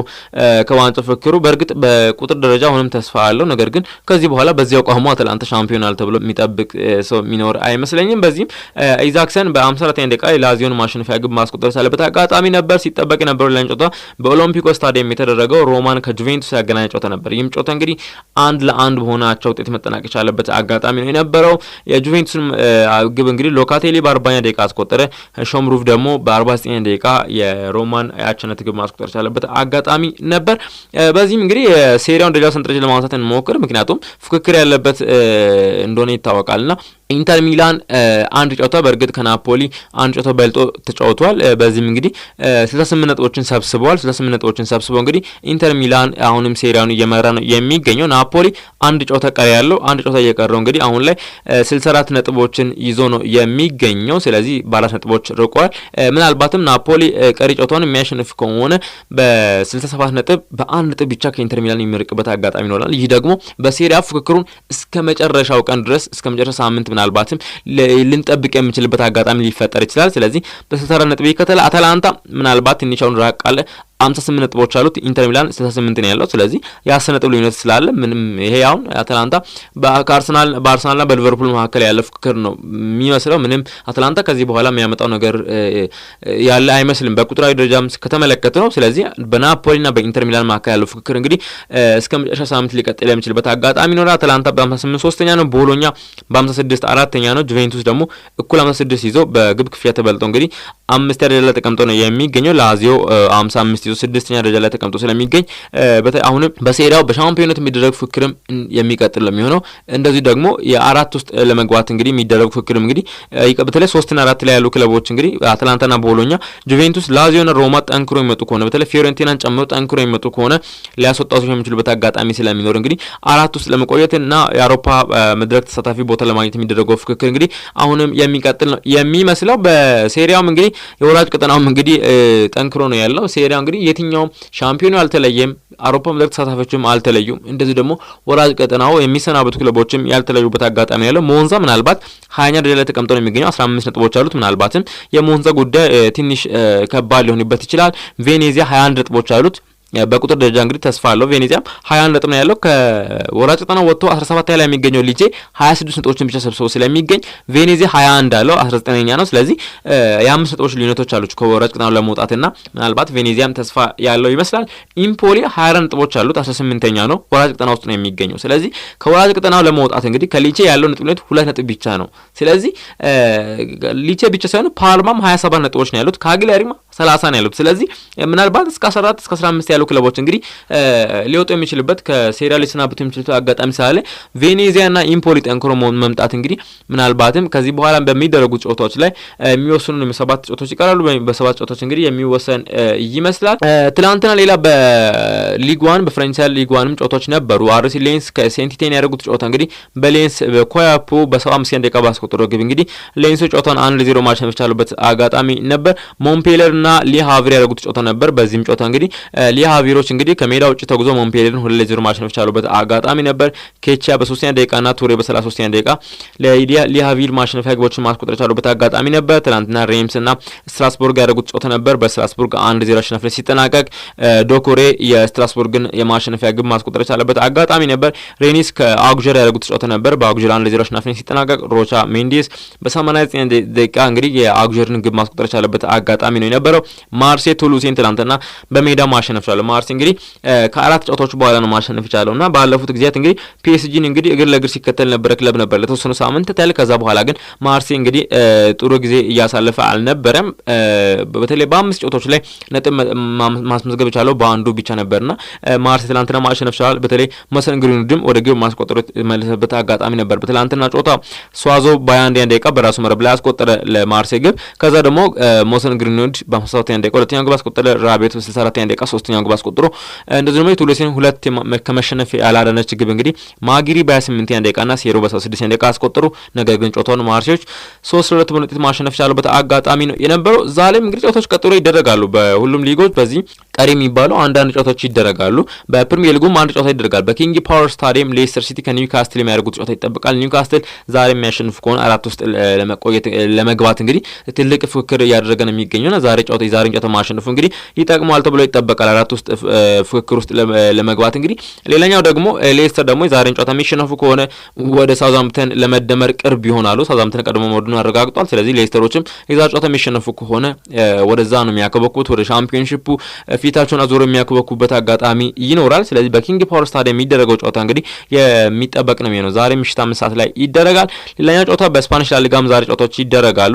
ከዋንጫ ፍክሩ በእርግጥ በቁጥር ደረጃ አሁንም ተስፋ አለው። ነገር ግን ከዚህ በኋላ በዚያው አቋሙ አታላንታ ሻምፒዮናል ተብሎ የሚጠብቅ ሰው የሚኖር አይመስለኝም። በዚህም ኢዛክሰን በ54ኛ ደቂቃ ላዚዮን ማሸነፊያ ግብ ማስቆጠር ሳለበት አጋጣሚ ነበር። ሲጠበቅ የነበረው ሌላኛው ጨዋታ በኦሎምፒኮ ስታዲየም የተደረገው ሮማን ከጁቬንቱስ ያገናኝ ጨዋታ ነበር። ይህም ጨዋታ እንግዲህ 1-1 በሆናቸው ውጤት መጠናቀቅ የቻለበት አጋጣሚ ነው የነበረው። የጁቬንቱስን ግብ እንግዲህ ሎካቴሊ በ40ኛ ደቂቃ አስቆጠረ። ሾምሩፍ ደግሞ በ49ኛ ደቂቃ የሮማን ያቻነት ግብ ማስቆጠር የቻለበት አጋጣሚ ነበር። በዚህም እንግዲህ የሴሪያውን ደረጃ ሰንጠረዥ ለማንሳት እንሞክር፣ ምክንያቱም ፉክክር ያለበት እንደሆነ ይታወቃልና ኢንተር ሚላን አንድ ጨዋታ በእርግጥ ከናፖሊ አንድ ጨዋታ በልጦ ተጫውቷል። በዚህም እንግዲህ 68 ነጥቦችን ሰብስበዋል። 68 ነጥቦችን ሰብስበው እንግዲህ ኢንተር ሚላን አሁንም ሴሪያውን እየመራ ነው የሚገኘው። ናፖሊ አንድ ጨዋታ ቀሪ ያለው አንድ ጨዋታ እየቀረው እንግዲህ አሁን ላይ 64 ነጥቦችን ይዞ ነው የሚገኘው። ስለዚህ በ4 ነጥቦች ርቋል። ምናልባትም ናፖሊ ቀሪ ጨዋታውን የሚያሸንፍ ከሆነ በ67 ነጥብ በ1 ነጥብ ብቻ ከኢንተር ሚላን የሚርቅበት አጋጣሚ ይኖራል። ይህ ደግሞ በሴሪያ ፉክክሩን እስከ መጨረሻው ቀን ድረስ እስከ መጨረሻ ሳምንት ምናልባትም ልንጠብቅ የምንችልበት አጋጣሚ ሊፈጠር ይችላል። ስለዚህ በ64 ነጥብ ይከተል አታላንታ ምናልባት ትንሿን ራቅ አለ 58 ነጥቦች አሉት። ኢንተር ሚላን 68 ነው ያለው። ስለዚህ የ10 ነጥብ ልዩነት ስላለ ምንም ይሄ አሁን አታላንታ በአርሰናልና በሊቨርፑል መካከል ያለ ፍክክር ነው የሚመስለው። ምንም አታላንታ ከዚህ በኋላ የሚያመጣው ነገር ያለ አይመስልም በቁጥራዊ ደረጃም ከተመለከተ ነው። ስለዚህ በናፖሊና በኢንተር ሚላን መካከል ያለው ፍክክር እንግዲህ እስከ መጨረሻ ሳምንት ሊቀጥል የሚችልበት አጋጣሚ ይኖራል። አታላንታ በ58 ሶስተኛ ነው፣ ቦሎኛ በ56 አራተኛ ነው። ጁቬንቱስ ደግሞ እኩል 56 ይዞ በግብ ክፍያ ተበልጦ እንግዲህ 5ኛ ደረጃ ላይ ተቀምጦ ነው የሚገኘው። ላዚዮ 55 6ኛ ደረጃ ላይ ተቀምጦ ስለሚገኝ አሁንም በሴሪያው በሻምፒዮንነት የሚደረግ ፍክርም የሚቀጥል ለሚሆነው እንደዚህ ደግሞ የአራት ውስጥ ለመግባት እንግዲህ የሚደረግ ፍክርም እንግዲህ በተለይ 3 እና 4 ላይ ያሉ ክለቦች እንግዲህ አታላንታና ቦሎኛ፣ ጁቬንቱስ፣ ላዚዮና ሮማ ጠንክሮ የሚመጡ ከሆነ በተለይ ፊዮረንቲናን ጨምሮ ጠንክሮ የሚመጡ ከሆነ ሊያስወጣው የሚችሉበት አጋጣሚ ስለሚኖር እንግዲህ አራት ውስጥ ለመቆየት እና የአውሮፓ መድረክ ተሳታፊ ቦታ ለማግኘት የሚደረገው ፍክክር እንግዲህ አሁንም የሚቀጥል ነው የሚመስለው። በሴሪያውም እንግዲህ የወራጅ ቀጠናውም እንግዲህ ጠንክሮ ነው ያለው። ሴሪያው እንግዲህ የትኛውም ሻምፒዮኑ አልተለየም፣ አውሮፓ መድረክ ተሳታፊዎችም አልተለዩም። እንደዚህ ደግሞ ወራጅ ቀጠናው የሚሰናበቱ ክለቦችም ያልተለዩበት አጋጣሚ ያለው። ሞንዛ ምናልባት 20ኛ ደረጃ ላይ ተቀምጦ ነው የሚገኘው፣ 15 ነጥቦች አሉት። ምናልባትም የሞንዛ ጉዳይ ትንሽ ከባድ ሊሆንበት ይችላል። ቬኔዚያ 21 ነጥቦች አሉት። በቁጥር ደረጃ እንግዲህ ተስፋ አለው። ቬኔዚያም 21 ነጥብ ነው ያለው። ከወራጅ ቀጠናው ወጥቶ 17 ላይ የሚገኘው ሊቼ 26 ነጥቦችን ብቻ ሰብስቦ ስለሚገኝ ቬኔዚያ 21 አለው፣ 19ኛ ነው። ስለዚህ የ5 ነጥቦች ልዩነቶች አሉት ከወራጅ ቀጠናው ለመውጣትና ምናልባት ቬኔዚያም ተስፋ ያለው ይመስላል። ኢምፖሊ 24 ነጥቦች አሉት፣ 18ኛ ነው። ወራጅ ቀጠናው ውስጥ ነው የሚገኘው። ስለዚህ ከወራጅ ቀጠናው ለመውጣት እንግዲህ ከሊቼ ያለው ነጥብ ልዩነት 2 ነጥብ ብቻ ነው። ስለዚህ ሊቼ ብቻ ሳይሆን ፓልማም 27 ነጥቦች ነው ያሉት፣ ካግሊያሪም 30 ነው ያሉት። ስለዚህ ምናልባት እስከ 14 እስከ 15 ያሉ ክለቦች እንግዲህ ሊወጡ የሚችልበት ከሴሪያ ሊሰናበቱ የሚችሉት አጋጣሚ ስላለ ቬኔዚያና ኢምፖሊ ጠንክሮ መምጣት እንግዲህ ምናልባትም ከዚህ በኋላ በሚደረጉት ጨዋታዎች ላይ የሚወስኑ ሰባት ጨዋታዎች ይቀራሉ። በሰባት ጨዋታዎች እንግዲህ የሚወሰን ይመስላል። ትላንትና ሌላ በሊግ 1 በፍራንሳይ ሊግ 1ም ጨዋታዎች ነበሩ። አርሲ ሌንስ ከሴንቲቴን ያደረጉት ጨዋታ እንግዲህ በሌንስ በኮያፖ በ75 ደቂቃ ባስቆጠረው ግብ እንግዲህ ሌንስ ጨዋታውን 1-0 ማሸነፍ የቻሉበት አጋጣሚ ነበር። ሞንፔለርና ሊሃቪር ያደረጉት ጨዋታ ነበር። በዚህም ጨዋታ እንግዲህ ሊሃቪሮች እንግዲህ ከሜዳ ውጭ ተጉዞ ሞንፔለርን 2-0 ማሸነፍ የቻሉበት አጋጣሚ ነበር። ኬቺያ በ3ኛ ደቂቃና ቱሬ በ33ኛ ደቂቃ ለሊሃቪር ማሸነፊያ ግቦችን ማስቆጠር የቻሉበት አጋጣሚ ነበር። ትናንትና ሬምስና ስትራስቡርግ ያደረጉት ጨዋታ ነበር። በስትራስቡርግ 1-0 አሸናፊ ሲጠናቀቅ ዶኮሬ የስትራስቡርግን የማሸነፊያ ግብ ማስቆጠር የቻለበት አጋጣሚ ነበር። ሬኒስ ከአጉጀር ያደረጉት ጨዋታ ነበር። በአጉጀር 1-0 አሸናፊ ሲጠናቀቅ ሮቻ ሜንዲስ በ89 ደቂቃ እንግዲህ የአጉጀርን ግብ ማስቆጠር የቻለበት አጋጣሚ ነው የነበረው። ማርሴ ቱሉሴን ትናንትና በሜዳ ማሸነፍ ቻለ። ማርሴ እንግዲህ ከአራት ጨዋታዎች በኋላ ነው ማሸነፍ የቻለውና ባለፉት ጊዜያት እንግዲህ ፒኤስጂን እንግዲህ እግር ለእግር ሲከተል ነበረ ክለብ ነበር ለተወሰኑ ሳምንት ታለ። ከዛ በኋላ ግን ማርሴ እንግዲህ ጥሩ ጊዜ እያሳለፈ አልነበረም። በተለይ በአምስት ጨዋታዎች ላይ ነጥብ ማስመዝገብ የቻለው በአንዱ ብቻ ነበርና ማርሴ ትናንትና ማሸነፍ ቻለ። በተለይ መሰን ግሪንውድም ወደ ግብ ማስቆጠር መለሰበት አጋጣሚ ነበር። በትላንትና ጨዋታ ስዋዞ በ21 ደቂቃ በራሱ መረብ ላይ አስቆጠረ ለማርሴ ግብ። ከዛ ደግሞ መሰን ግሪንውድ በ57 ደቂቃ ሁለተኛው ግብ አስቆጠረ። ራቤት በ64 ደቂቃ ሶስተኛው ግብ አስቆጥሮ እንደዚህ ደግሞ ቱሉሴን ሁለት ከመሸነፍ ያላዳነች ግብ እንግዲህ ማጊሪ በ28 ደቂቃና ሴሮ በ66 ደቂቃ አስቆጠሩ። ነገር ግን ጨዋታውን ማርሴዎች 3-2 በሆነ ውጤት ማሸነፍ ቻሉበት አጋጣሚ ነው የነበረው። ዛሬም እንግዲህ ጨዋታዎች ቀጥሎ ይደረጋሉ በሁሉም ሊጎች። በዚህ ቀሪ የሚባሉ አንዳንድ ጨዋታዎች ይደረጋሉ። በፕሪሚየር ሊጉም አንድ ጨዋታ ይደረጋል። በኪንግ ፓወር ስታዲየም ሌስተር ሲቲ ከኒውካስትል የሚያደርጉት ጨዋታ ይጠበቃል። ኒውካስትል ዛሬ የሚያሸንፍ ከሆነ አራት ውስጥ ለመግባት እንግዲህ ትልቅ ፍክክር እያደረገ ነው የሚገኘውና የዛሬን ጨዋታ ማሸነፉ እንግዲህ ይጠቅመዋል ተብሎ ይጠበቃል አራት ውስጥ ፍክክር ውስጥ ለመግባት እንግዲህ። ሌላኛው ደግሞ ሌስተር ደግሞ የዛሬን ጨዋታ የሚሸነፉ ከሆነ ወደ ሳውዛምፕተን ለመደመር ቅርብ ይሆናሉ። ሳውዛምፕተን ቀድሞ መውረዱን አረጋግጧል። ስለዚህ ሌስተሮችም የዛሬ ጨዋታ የሚሸነፉ ከሆነ ወደዛ ነው የሚያከበኩት፣ ወደ ሻምፒዮንሺፑ ፊታቸውን አዞሮ የሚያከበኩበት አጋጣሚ ይኖራል። ስለዚህ በኪንግ ፓወር ስታዲየም የሚደረገው ጨዋታ እንግዲህ የሚጠበቅ ነው የሚሆነው። ዛሬ ምሽት 5 ሰዓት ላይ ይደረጋል። ሌላኛው ጨዋታ በስፓኒሽ ላሊጋም ዛሬ ጨዋታዎች ይደረጋሉ።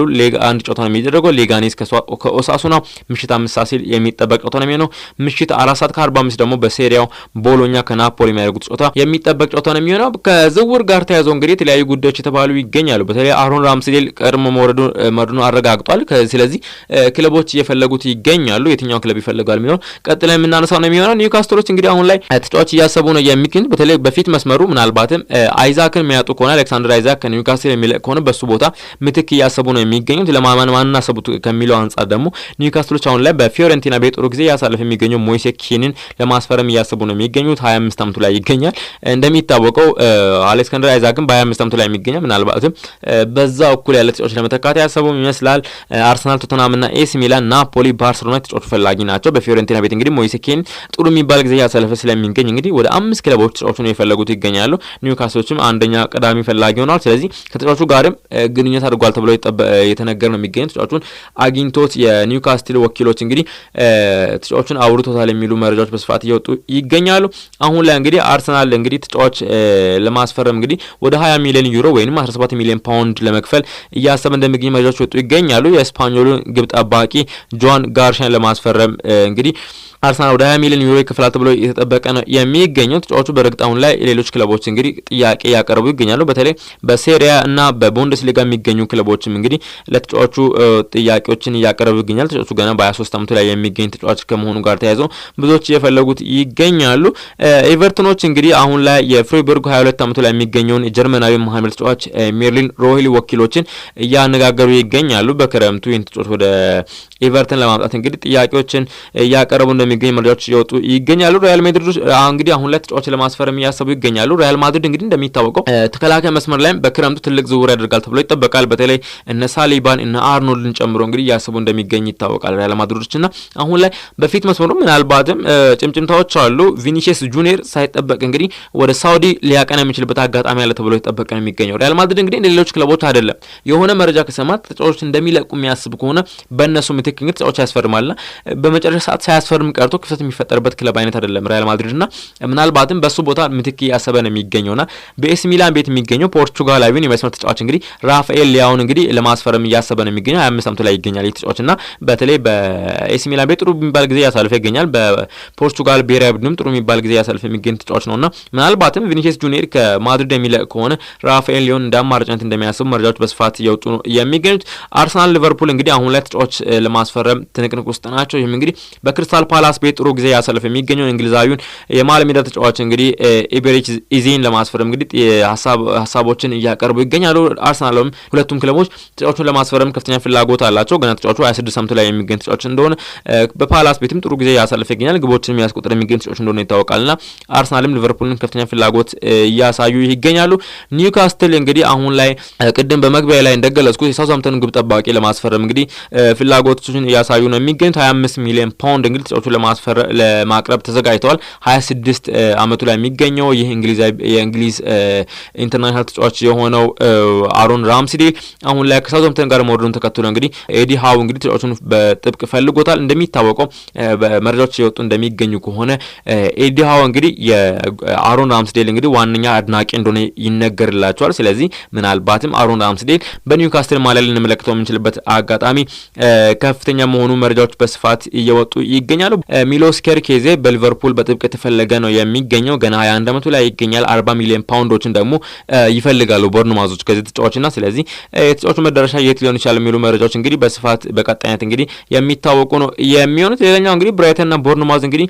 አንድ ጨዋታ ነው የሚደረገው። ሌጋኔስ ከኦሳሱና ምሽት 5 ሰዓት ሲል የሚጠበቅ ጨዋታ ነው የሚሆነው። ምሽት 4 ሰዓት ከ45 ደግሞ በሴሪያው ቦሎኛ ከናፖሊ የሚያደርጉት ጨዋታ የሚጠበቅ ጨዋታ ነው የሚሆነው። ከዝውውር ጋር ተያይዞ እንግዲህ የተለያዩ ጉዳዮች የተባሉ ይገኛሉ። በተለይ አሮን ራምስዴል ቀድሞ መውረዱን አረጋግጧል። ስለዚህ ክለቦች እየፈለጉት ይገኛሉ። የትኛው ክለብ ይፈልጋል የሚለው ቀጥለን የምናነሳው ነው የሚሆነው። ኒውካስትሎች እንግዲህ አሁን ላይ ተጫዋች እያሰቡ ነው የሚገኙት። በተለይ በፊት መስመሩ ምናልባትም አይዛክን የሚያጡ ከሆነ አሌክሳንደር አይዛክ ከኒውካስትል የሚለቅ ከሆነ በሱ ቦታ ምትክ እያሰቡ ነው የሚገኙት። ለማን አሰቡት ከሚለው አንጻር ደግሞ ኒውካስትሎች አሁን ላይ በፊዮረንቲና ቤት ጥሩ ጊዜ ያሳለፈ የሚገኘው ሞይሴ ኪንን ለማስፈረም እያሰቡ ነው የሚገኙት። 25 ዓመቱ ላይ ይገኛል። እንደሚታወቀው አሌክሳንደር አይዛክን በ25 ዓመቱ ላይ የሚገኛል። ምናልባትም በዛ እኩል ያለ ተጫዋች ለመተካት ያሰቡ ይመስላል። አርሰናል፣ ቶተንሃምና ኤሲ ሚላን፣ ናፖሊ፣ ባርሴሎና ተጫዋች ፈላጊ ናቸው። በፊዮረንቲና ቤት እንግዲህ ሞይሴ ኪን ጥሩ የሚባል ጊዜ ያሳለፈ ስለሚገኝ እንግዲህ ወደ 5 ክለቦች ተጫዋቹን የፈለጉት ይገኛሉ። ኒውካስትሎችም አንደኛ ቀዳሚ ፈላጊ ሆነዋል። ስለዚህ ከተጫዋቹ ጋርም ግንኙነት አድርጓል ተብሎ የተነገረ ነው የሚገኘው። ተጫዋቹን አግኝቶት የኒውካስትል ወኪሎች እንግዲህ ተጫዋቹን አውርቶታል የሚሉ መረጃዎች በስፋት እየወጡ ይገኛሉ። አሁን ላይ እንግዲህ አርሰናል እንግዲህ ተጫዋች ለማስፈረም እንግዲህ ወደ 20 ሚሊዮን ዩሮ ወይንም 17 ሚሊዮን ፓውንድ ለመክፈል እያሰበ እንደሚገኝ መረጃዎች ወጡ ይገኛሉ። የስፓኞሉ ግብ ጠባቂ ጆን ጋርሻን ለማስፈረም እንግዲህ አርሰናል ወደ 20 ሚሊዮን ዩሮ ይከፍላል ተብሎ የተጠበቀ ነው የሚገኘው። ተጫዋቹ በእርግጥ አሁን ላይ ሌሎች ክለቦች እንግዲህ ጥያቄ ያቀርቡ ይገኛሉ። በተለይ በሴሪያ እና በቡንደስሊጋ የሚገኙ ክለቦችም እንግዲህ ለተጫዋቹ ጥያቄዎችን እያቀረቡ ይገኛል። ተጫዋቹ ገና በ23 ዓመቱ ላይ የሚገኝ ተጫዋች ከመሆኑ ጋር ተያይዞ ብዙዎች እየፈለጉት ይገኛሉ። ኤቨርተኖች እንግዲህ አሁን ላይ የፍሬበርግ 22 ዓመቱ ላይ የሚገኘውን የጀርመናዊ መሀል ተጫዋች ሜርሊን ሮሂሊ ወኪሎችን እያነጋገሩ ይገኛሉ። በክረምቱ ይህን ተጫዋች ወደ ኤቨርተን ለማምጣት እንግዲህ ጥያቄዎችን እያቀረቡ እንደሚገኝ መረጃዎች እየወጡ ይገኛሉ። ሪያል ማድሪድ እንግዲህ አሁን ላይ ተጫዋች ለማስፈረም እያሰቡ ይገኛሉ። ሪያል ማድሪድ እንግዲህ እንደሚታወቀው ተከላካይ መስመር ላይም በክረምቱ ትልቅ ዝውውር ያደርጋል ተብሎ ይጠበቃል። በተለይ እነ ሳሊባን እነ አርኖልድን ጨምሮ እንግዲህ እያሰቡ እንደሚገኝ ይታወቃል ሪያል ማድሪዶችና አሁን ላይ በፊት መስመሩ ምናልባትም ጭምጭምታዎች አሉ። ቪኒሲየስ ጁኒየር ሳይጠበቅ እንግዲህ ወደ ሳውዲ ሊያቀና የሚችልበት አጋጣሚ አለ ተብሎ ይጠበቅ ነው የሚገኘው። ሪያል ማድሪድ እንግዲህ እንደ ሌሎች ክለቦች አይደለም። የሆነ መረጃ ከሰማት ተጫዋቾች እንደሚለቁ የሚያስብ ከሆነ በእነሱ ምትክ እንግዲህ ተጫዋች ያስፈርማልና በመጨረሻ ሰዓት ሳያስፈርም ቀርቶ ክፍተት የሚፈጠርበት ክለብ አይነት አይደለም ሪያል ማድሪድና ምናልባትም በሱ ቦታ ምትክ ያሰበ ነው የሚገኘውና በኤሲ ሚላን ቤት የሚገኘው ፖርቹጋላዊውን የመስመር ተጫዋች እንግዲህ ራፋኤል ሊያውን እንግዲህ ለማስፈረም እያሰበ ነው የሚገኘው 25 ዓመቱ ላይ ይገኛል ተጫዋችና በተለይ በኤሲ ሚላን ቤት ጥሩ የሚባል ጊዜ ያሳልፈ ይገኛል። በፖርቹጋል ብሔራዊ ቡድንም ጥሩ የሚባል ጊዜ ያሳልፈ የሚገኝ ተጫዋች ነውና ምናልባትም ቪኒሲየስ ጁኒየር ከማድሪድ የሚለቅ ከሆነ ራፋኤል ሊዮን እንደ አማራጭነት እንደሚያስቡ መረጃዎች በስፋት እየወጡ ነው የሚገኙት። አርሰናል ሊቨርፑል እንግዲህ አሁን ላይ ተጫዋች ለማስፈረም ትንቅንቅ ውስጥ ናቸው። ይህም እንግዲህ በክሪስታል ፓላስ ቤት ጥሩ ጊዜ ያሳልፈ የሚገኘው እንግሊዛዊውን የመሃል ሜዳ ተጫዋች እንግዲህ ኢቤሪች ኢዜን ለማስፈረም እንግዲህ ሀሳቦችን እያቀርቡ ይገኛሉ። አርሰናልም ሁለቱም ክለቦች ተጫዋቹን ለማስፈረም ከፍተኛ ፍላጎት አላቸው። ገና ተጫዋቹ 26 ዓመቱ ላይ የሚገኝ ተጫዋች እንደሆነ በፓላስ ቤትም ጥሩ ጊዜ ያሳልፈ ይገኛል። ግቦችንም ያስቆጥር የሚገኝ ተጫዋች እንደሆነ ይታወቃልና አርሰናልም ሊቨርፑልን ከፍተኛ ፍላጎት እያሳዩ ይገኛሉ። ኒውካስትል እንግዲህ አሁን ላይ ቅድም በመግቢያ ላይ እንደገለጽኩት የሳውዝሃምፕተን ግብ ጠባቂ ለማስፈረም እንግዲህ ፍላጎቶችን እያሳዩ ነው የሚገኙት። 25 ሚሊዮን ፓውንድ እንግዲህ ተጫዋቹን ለማቅረብ ተዘጋጅተዋል። 26 ዓመቱ ላይ የሚገኘው ይህ የእንግሊዝ ኢንተርናሽናል ተጫዋች የሆነው አሮን ራምስዴል አሁን ላይ ከሳውዝሃምፕተን ጋር መወረዱን ተከትሎ እንግዲህ ኤዲ ሃው እንግዲህ ተጫዋቹን በጥብቅ ፈልጎታል። እንደሚታወቀው መረጃዎች የወጡ እንደሚገኙ ከሆነ ኤዲ ሃው እንግዲህ የአሮን ራምስዴል እንግዲህ ዋነኛ አድናቂ እንደሆነ ይነገርላቸዋል። ስለዚህ ምናልባትም አሮን ራምስዴል በኒውካስትል ማሊያ ልንመለከተው የምንችልበት አጋጣሚ ከፍተኛ መሆኑ መረጃዎች በስፋት እየወጡ ይገኛሉ። ሚሎስ ኬርኬዜ በሊቨርፑል በጥብቅ የተፈለገ ነው የሚገኘው። ገና 21 ዓመቱ ላይ ይገኛል። 40 ሚሊዮን ፓውንዶችን ደግሞ ይፈልጋሉ ቦርንማውዞች ከዚህ ተጫዋችና ስለዚህ የተጫዋቹ መዳረሻ የት ሊሆን ይችላል የሚሉ መረጃዎች እንግዲህ በስፋት በቀጣይነት እንግዲህ የሚታወቁ ነው የሚሆኑት። ሌላኛው እንግዲህ ብራይተንና ቦርንማውዝ እንግዲህ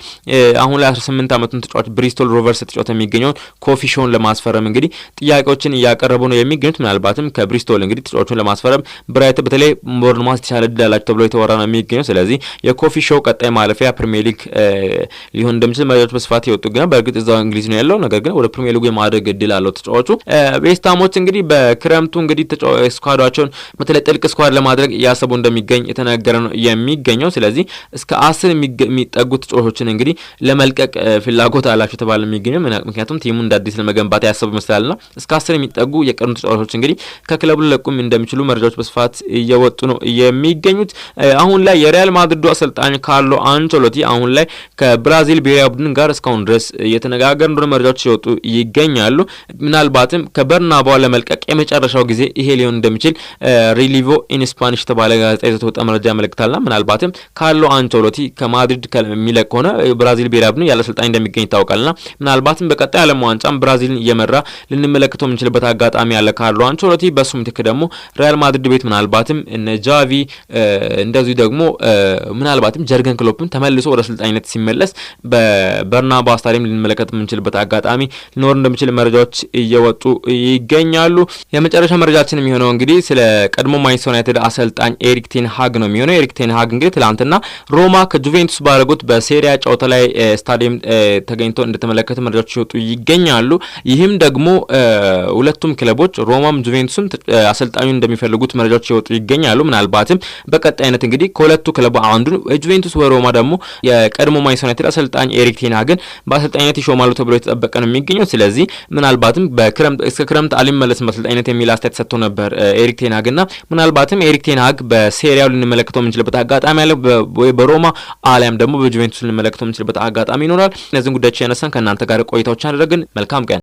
አሁን ላይ 18 ዓመቱን ተጫዋች ብሪስቶል ሮቨርስ ተጫዋች የሚገኘውን ኮፊ ሾውን ለማስፈረም እንግዲህ ጥያቄዎችን እያቀረቡ ነው የሚገኙት። ምናልባትም ከብሪስቶል እንግዲህ ተጫዋቹን ለማስፈረም ብራይተን በተለይ ቦርንማውዝ የተሻለ ዕድል አላቸው ተብሎ የተወራ ነው የሚገኘው። ስለዚህ የኮፊ ሾው ቀጣይ ማለፊያ ፕሪሚየር ሊግ ሊሆን እንደሚችል መረጃዎች በስፋት ይወጡ ግን በእርግጥ እዛው እንግሊዝ ነው ያለው። ነገር ግን ወደ ፕሪሚየር ሊጉ የማድረግ እድል አለው ተጫዋቹ። ዌስትሃሞች እንግዲህ በክረምቱ እንግዲህ ስኳዳቸውን በተለይ ጥልቅ ስኳድ ለማድረግ እያሰቡ እንደሚገኝ የተነገረ ነው የሚገኘው። ስለዚህ እስከ 10 የሚጠጉ ተጫዋቾችን እንግዲህ ለመልቀቅ ፍላጎት አላቸው ተባለ የሚገኘው ምክንያቱም ቲሙ እንደ አዲስ ለመገንባት ያሰቡ ይመስላልና እስከ 10 የሚጠጉ የቀሩ ተጫዋቾች እንግዲህ ከክለቡ ለቁም እንደሚችሉ መረጃዎች በስፋት እየወጡ ነው የሚገኙት። አሁን ላይ የሪያል ማድሪዱ አሰልጣኝ ካርሎ አንቸሎቲ አሁን ላይ ከብራዚል ብሔራዊ ቡድን ጋር እስካሁን ድረስ እየተነጋገሩ እንደሆነ መረጃዎች ሲወጡ ይገኛሉ። ምናልባትም ከበርናባው ለመልቀቅ የመጨረሻው ጊዜ ይሄ ሊሆን እንደሚችል ሪሊቮ ኢን ስፓኒሽ ተባለ ጋዜጣ ይዘት ወጣ መረጃ ያመለክታልና ምናልባትም ካርሎ አንቸሎቲ ከማድሪድ ከሚለቅ ሆነ ብራዚል ብሔራዊ ቡድን ያለ አሰልጣኝ እንደሚገኝ ይታወቃልና ምናልባትም በቀጣይ ዓለም ዋንጫም ብራዚልን እየመራ ልንመለከተው የምንችልበት አጋጣሚ ያለ ካርሎ አንቸሎቲ። በሱ ምትክ ደግሞ ሪያል ማድሪድ ቤት ምናልባትም እነ ጃቪ እንደዚሁ ደግሞ ምናልባትም ጀርገን ክሎፕም ተመልሶ ወደ አሰልጣኝነት ሲመለስ በበርናባው ስታዲየም ልንመለከት የምንችልበት አጋጣሚ ሊኖር እንደሚችል መረጃዎች እየወጡ ይገኛሉ። የመጨረሻ መረጃችን የሚሆነው እንግዲህ ስለ ቀድሞ ማንቸስተር ዩናይትድ አሰልጣኝ ኤሪክ ቴን ሃግ ነው የሚሆነው። ኤሪክ ቴን ሃግ እንግዲህ ትላንትና ሮማ ከጁቬንቱስ ባደረጉት በሴሪያ ጨዋታ ላይ ስታዲየም ተገኝቶ እንደተመለከተ መረጃዎች ይወጡ ይገኛሉ። ይህም ደግሞ ሁለቱም ክለቦች ሮማም ጁቬንቱስም አሰልጣኙን እንደሚፈልጉት መረጃዎች ይወጡ ይገኛሉ። ምናልባትም በቀጣይነት እንግዲህ ከሁለቱ ክለብ አንዱ ጁቬንቱስ ወይ ሮማ ደግሞ የቀድሞ ማንቸስተር ዩናይትድ አሰልጣኝ ኤሪክ ቴን ሃግን በአሰልጣኝነት ይሾማሉ ተብሎ የተጠበቀ ነው የሚገኘው። ስለዚህ ምናልባትም እስከ ክረምት አልመለስም በአሰልጣኝነት የሚል አስተያየት ሰጥቶ ነበር ኤሪክ ቴን ሃግና ምናልባትም ኤሪክ ቴን ሃግ በሴሪያው ልንመለከተው የምንችልበት አጋጣሚ አለ ወይ በሮማ አሊያም ደግሞ በጁቬንቱስ ልንመለከተው የምንችልበት አጋጣሚ ይኖራል። እነዚህን ጉዳዮች ያነሳን ከእናንተ ጋር ቆይታዎች አደረግን። መልካም ቀን።